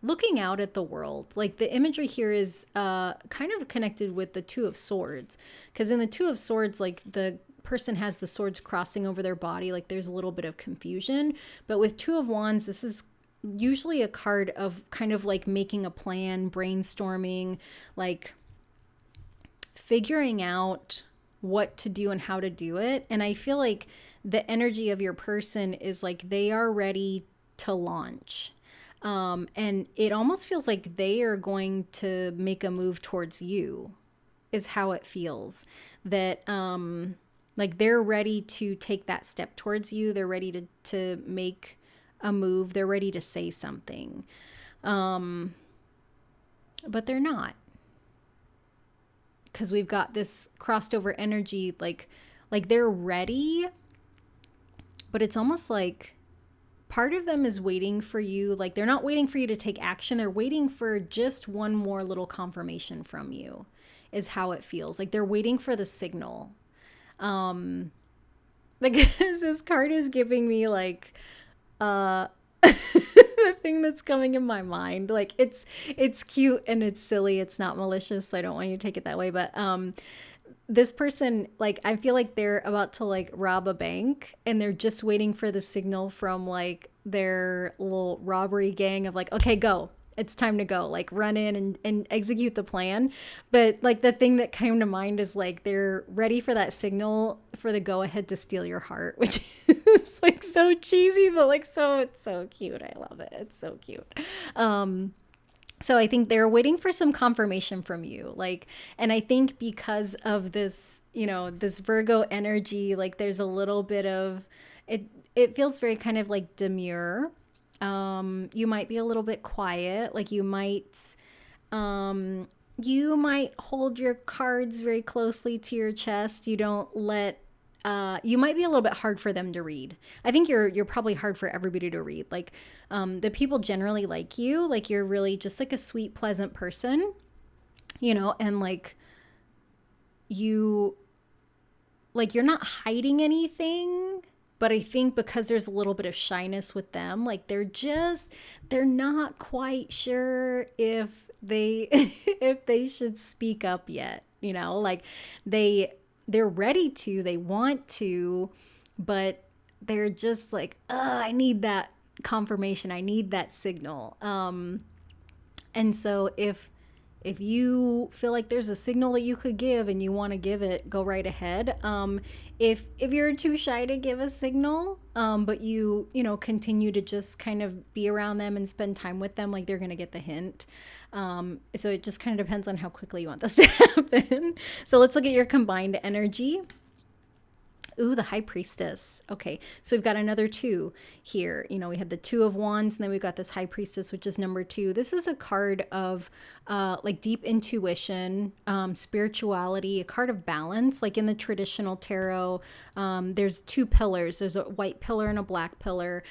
looking out at the world. Like the imagery here is kind of connected with the Two of Swords, because in the Two of Swords, like the person has the swords crossing over their body, like there's a little bit of confusion. But with Two of Wands, this is usually a card of kind of like making a plan, brainstorming, like figuring out what to do and how to do it. And I feel like the energy of your person is like they are ready to launch. And it almost feels like they are going to make a move towards you, is how it feels. That like they're ready to take that step towards you. They're ready to make a move. They're ready to say something. But they're not. Because we've got this crossed over energy, like they're ready, but it's almost like part of them is waiting for you. Like they're not waiting for you to take action. They're waiting for just one more little confirmation from you, is how it feels. Like they're waiting for the signal. Because this card is giving me like, the thing that's coming in my mind, like it's cute and it's silly, it's not malicious, so I don't want you to take it that way, but this person, like I feel like they're about to like rob a bank and they're just waiting for the signal from like their little robbery gang of like, okay, go, it's time to go, like run in and execute the plan. But like the thing that came to mind is like they're ready for that signal for the go ahead to steal your heart, which is like so cheesy, but like it's so cute. I love it. It's so cute. So I think they're waiting for some confirmation from you. Like, and I think because of this, this Virgo energy, like there's a little bit of it feels very kind of like demure. You might be a little bit quiet. Like you might hold your cards very closely to your chest. You don't let, you might be a little bit hard for them to read. I think you're probably hard for everybody to read. Like, the people generally like you, like you're really just like a sweet, pleasant person, and like you're not hiding anything. But I think because there's a little bit of shyness with them, like they're not quite sure if they if they should speak up yet, like they're ready to, they want to, but they're just like, I need that confirmation, I need that signal. And so if if you feel like there's a signal that you could give and you want to give it, go right ahead. If you're too shy to give a signal, but you continue to just kind of be around them and spend time with them, like they're gonna get the hint. So it just kind of depends on how quickly you want this to happen. So let's look at your combined energy. Ooh, the High Priestess. Okay, so we've got another 2 here. We had the 2 of Wands, and then we've got this High Priestess, which is number 2. This is a card of like deep intuition, spirituality, a card of balance. Like in the traditional tarot, there's 2 pillars. There's a white pillar and a black pillar.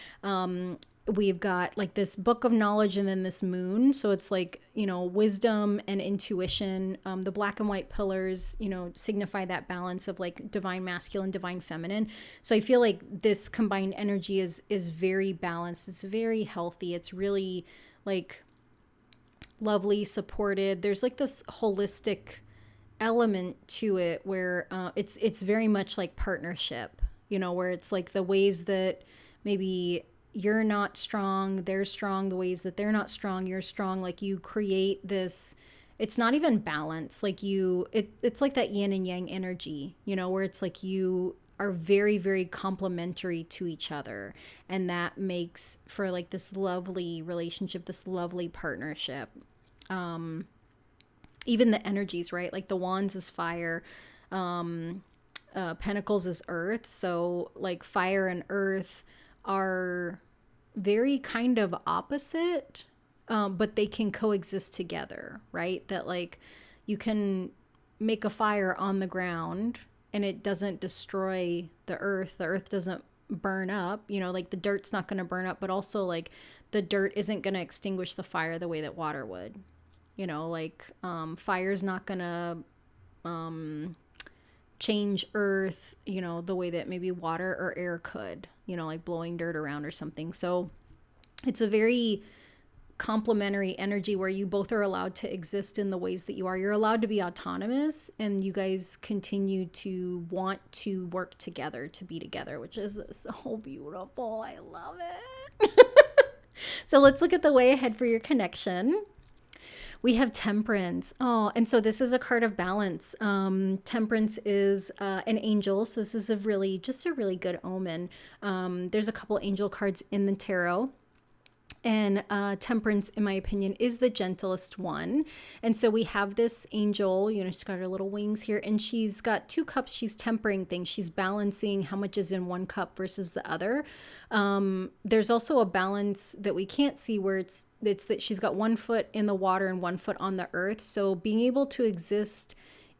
We've got like this book of knowledge and then this moon. So it's like, wisdom and intuition. The black and white pillars, signify that balance of like divine masculine, divine feminine. So I feel like this combined energy is very balanced. It's very healthy. It's really like lovely, supported. There's like this holistic element to it where it's very much like partnership, where it's like the ways that maybe you're not strong, they're strong, the ways that they're not strong, you're strong. Like you create this, it's not even balance. Like it's like that yin and yang energy, where it's like you are very, very complementary to each other. And that makes for like this lovely relationship, this lovely partnership. Even the energies, right? Like the Wands is fire, Pentacles is earth. So like fire and earth are very kind of opposite, but they can coexist together, right? That like you can make a fire on the ground and it doesn't destroy the earth doesn't burn up, like the dirt's not going to burn up, but also like the dirt isn't going to extinguish the fire the way that water would, like fire's not going to change earth, the way that maybe water or air could, like blowing dirt around or something. So it's a very complementary energy where you both are allowed to exist in the ways that you are. You're allowed to be autonomous, and you guys continue to want to work together, to be together, which is so beautiful. I love it. So let's look at the way ahead for your connection. We have Temperance. Oh, and so this is a card of balance. Temperance is an angel. So this is a really good omen. There's a couple angel cards in the tarot. And Temperance, in my opinion, is the gentlest one. And so we have this angel, she's got her little wings here, and she's got 2 cups. She's tempering things. She's balancing how much is in one cup versus the other. There's also a balance that we can't see where it's that she's got 1 foot in the water and 1 foot on the earth. So being able to exist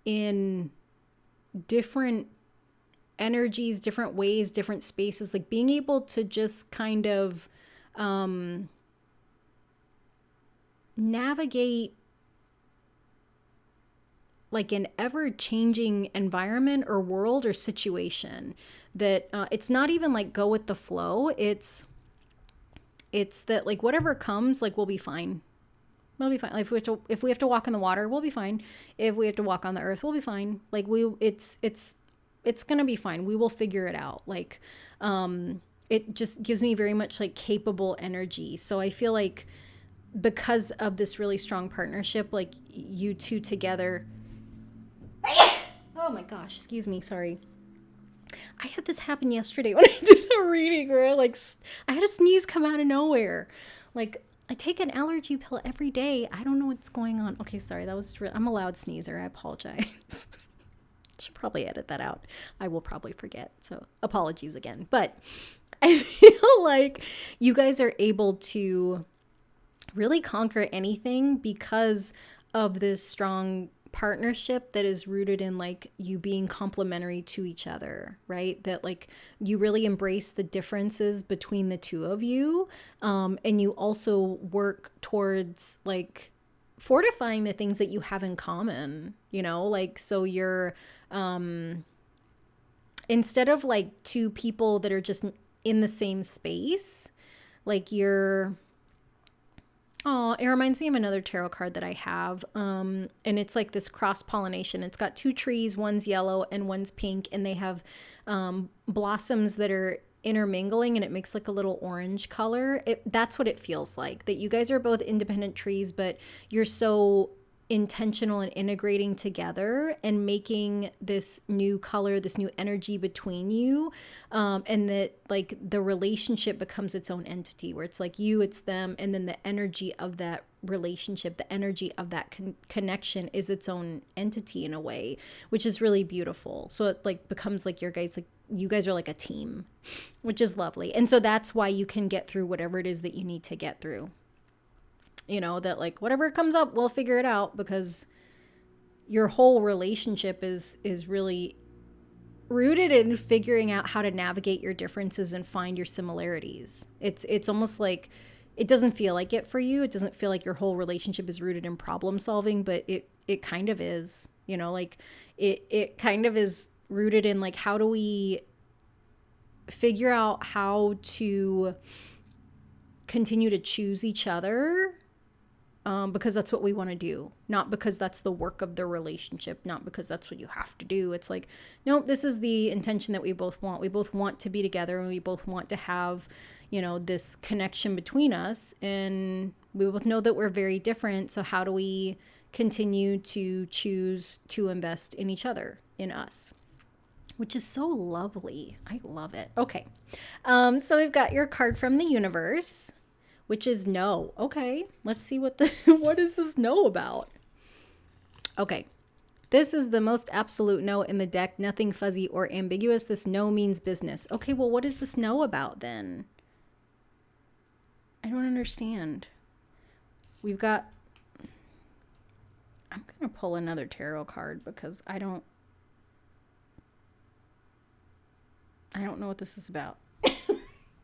in different energies, different ways, different spaces, like being able to just kind of navigate like an ever-changing environment or world or situation, that it's not even like go with the flow. It's that like whatever comes, like we'll be fine. We'll be fine. Like if we have to walk in the water, we'll be fine. If we have to walk on the earth, we'll be fine. Like it's gonna be fine. We will figure it out. Like it just gives me very much like capable energy. So I feel like because of this really strong partnership, like you two together. Oh my gosh, excuse me, sorry. I had this happen yesterday when I did a reading where I had a sneeze come out of nowhere. Like I take an allergy pill every day. I don't know what's going on. Okay, sorry, I'm a loud sneezer. I apologize. Should probably edit that out. I will probably forget. So apologies again. But I feel like you guys are able to really conquer anything because of this strong partnership that is rooted in like you being complementary to each other, right? That like you really embrace the differences between the two of you, and you also work towards like fortifying the things that you have in common, like so you're instead of like 2 people that are just in the same space, like it reminds me of another tarot card that I have. And it's like this cross-pollination. It's got 2 trees, one's yellow and one's pink, and they have blossoms that are intermingling, and it makes like a little orange color. That's what it feels like, that you guys are both independent trees, but you're so intentional and integrating together and making this new color, this new energy between you. And that like the relationship becomes its own entity where it's like you, it's them. And then the energy of that relationship, the energy of that connection is its own entity in a way, which is really beautiful. So it like becomes like you guys are like a team, which is lovely. And so that's why you can get through whatever it is that you need to get through. You know, that like whatever comes up, we'll figure it out, because your whole relationship is really rooted in figuring out how to navigate your differences and find your similarities. It's almost like it doesn't feel like it for you. It doesn't feel like your whole relationship is rooted in problem solving, but it kind of is, you know, like it kind of is rooted in like, how do we figure out how to continue to choose each other, because that's what we want to do, not because that's the work of the relationship, not because that's what you have to do. It's like, nope, this is the intention that we both want. We both want to be together, and we both want to have, you know, this connection between us, and we both know that we're very different. So how do we continue to choose to invest in each other, in us? Which is so lovely. I love it. Okay. So we've got your card from the universe, which is no. Okay. Let's see what is this no about? Okay. This is the most absolute no in the deck. Nothing fuzzy or ambiguous. This no means business. Okay. Well, what is this no about then? I don't understand. I'm going to pull another tarot card because I don't know what this is about.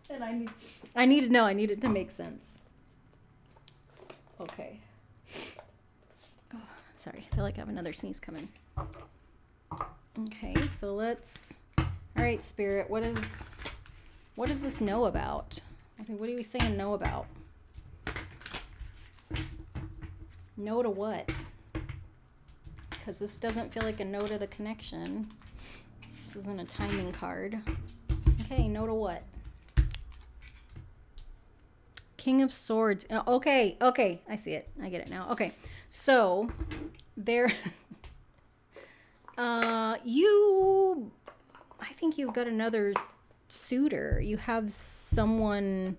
And I need to know. I need it to make sense. Okay. Oh, sorry. I feel like I have another sneeze coming. Okay, so let's... All right, Spirit. What is this no about? What are we saying no about? No to what? Because this doesn't feel like a no to the connection. This isn't a timing card. Okay, no to what? King of Swords. Okay, I see it. I get it now. Okay, so there, I think you've got another suitor. You have there's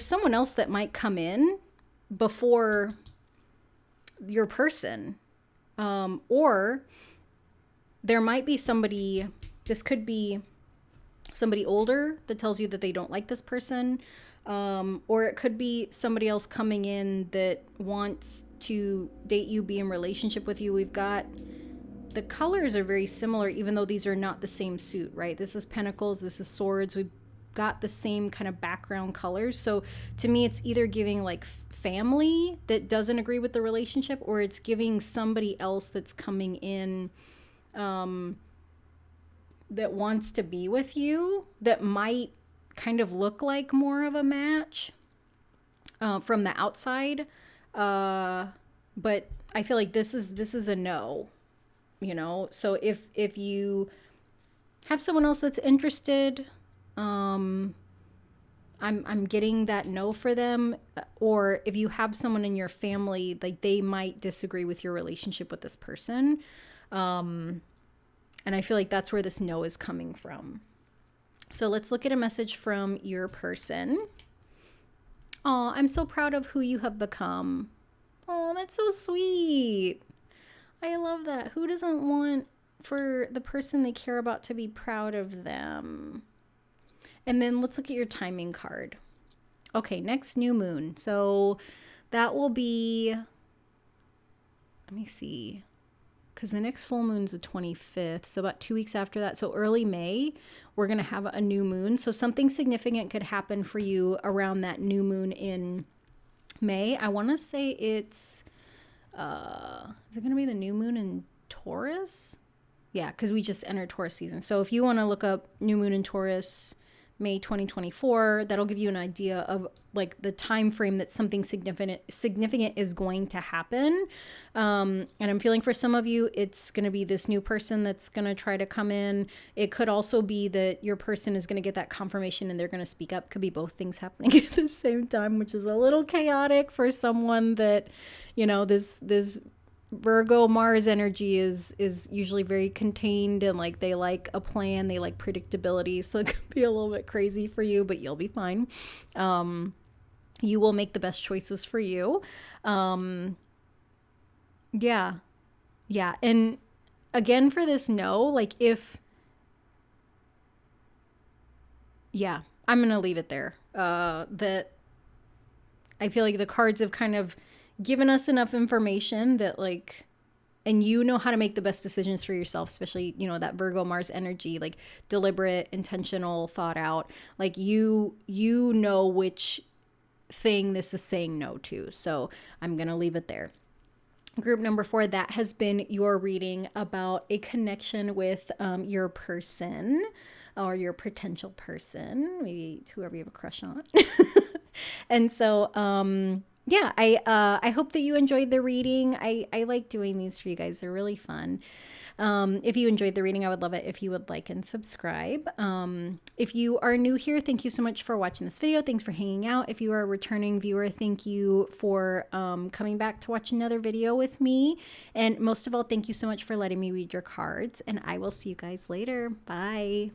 someone else that might come in before your person, or there might be somebody, this could be somebody older that tells you that they don't like this person. Or it could be somebody else coming in that wants to date you, be in relationship with you. We've got, the colors are very similar, even though these are not the same suit, right? This is pentacles, this is swords. We've got the same kind of background colors. So to me, it's either giving like family that doesn't agree with the relationship, or it's giving somebody else that's coming in, that wants to be with you, that might kind of look like more of a match from the outside, but I feel like this is a no, you know. So if you have someone else that's interested, I'm getting that no for them. Or if you have someone in your family, like they might disagree with your relationship with this person, and I feel like that's where this no is coming from. So let's look at a message from your person. Oh, I'm so proud of who you have become. Oh, that's so sweet. I love that. Who doesn't want for the person they care about to be proud of them? And then let's look at your timing card. Okay, next new moon. So that will be, let me see, because the next full moon's the 25th. So about 2 weeks after that. So early May, we're going to have a new moon. So something significant could happen for you around that new moon in May. I want to say it's, is it going to be the new moon in Taurus? Yeah, because we just entered Taurus season. So if you want to look up new moon in Taurus, May 2024. That'll give you an idea of like the time frame that something significant is going to happen. And I'm feeling for some of you, it's going to be this new person that's going to try to come in. It could also be that your person is going to get that confirmation and they're going to speak up. Could be both things happening at the same time, which is a little chaotic for someone that, you know, this Virgo Mars energy is usually very contained, and like they like a plan, they like predictability. So it could be a little bit crazy for you, but you'll be fine. You will make the best choices for you. Yeah. And again, for this no, like I'm going to leave it there. That I feel like the cards have kind of given us enough information that like, and you know how to make the best decisions for yourself, especially, you know, that Virgo Mars energy, like deliberate, intentional, thought out, like you know which thing this is saying no to. So I'm going to leave it there. Group number 4, that has been your reading about a connection with your person or your potential person, maybe whoever you have a crush on. And so, yeah, I hope that you enjoyed the reading. I like doing these for you guys. They're really fun. If you enjoyed the reading, I would love it if you would like and subscribe. If you are new here, thank you so much for watching this video. Thanks for hanging out. If you are a returning viewer, thank you for coming back to watch another video with me. And most of all, thank you so much for letting me read your cards. And I will see you guys later. Bye.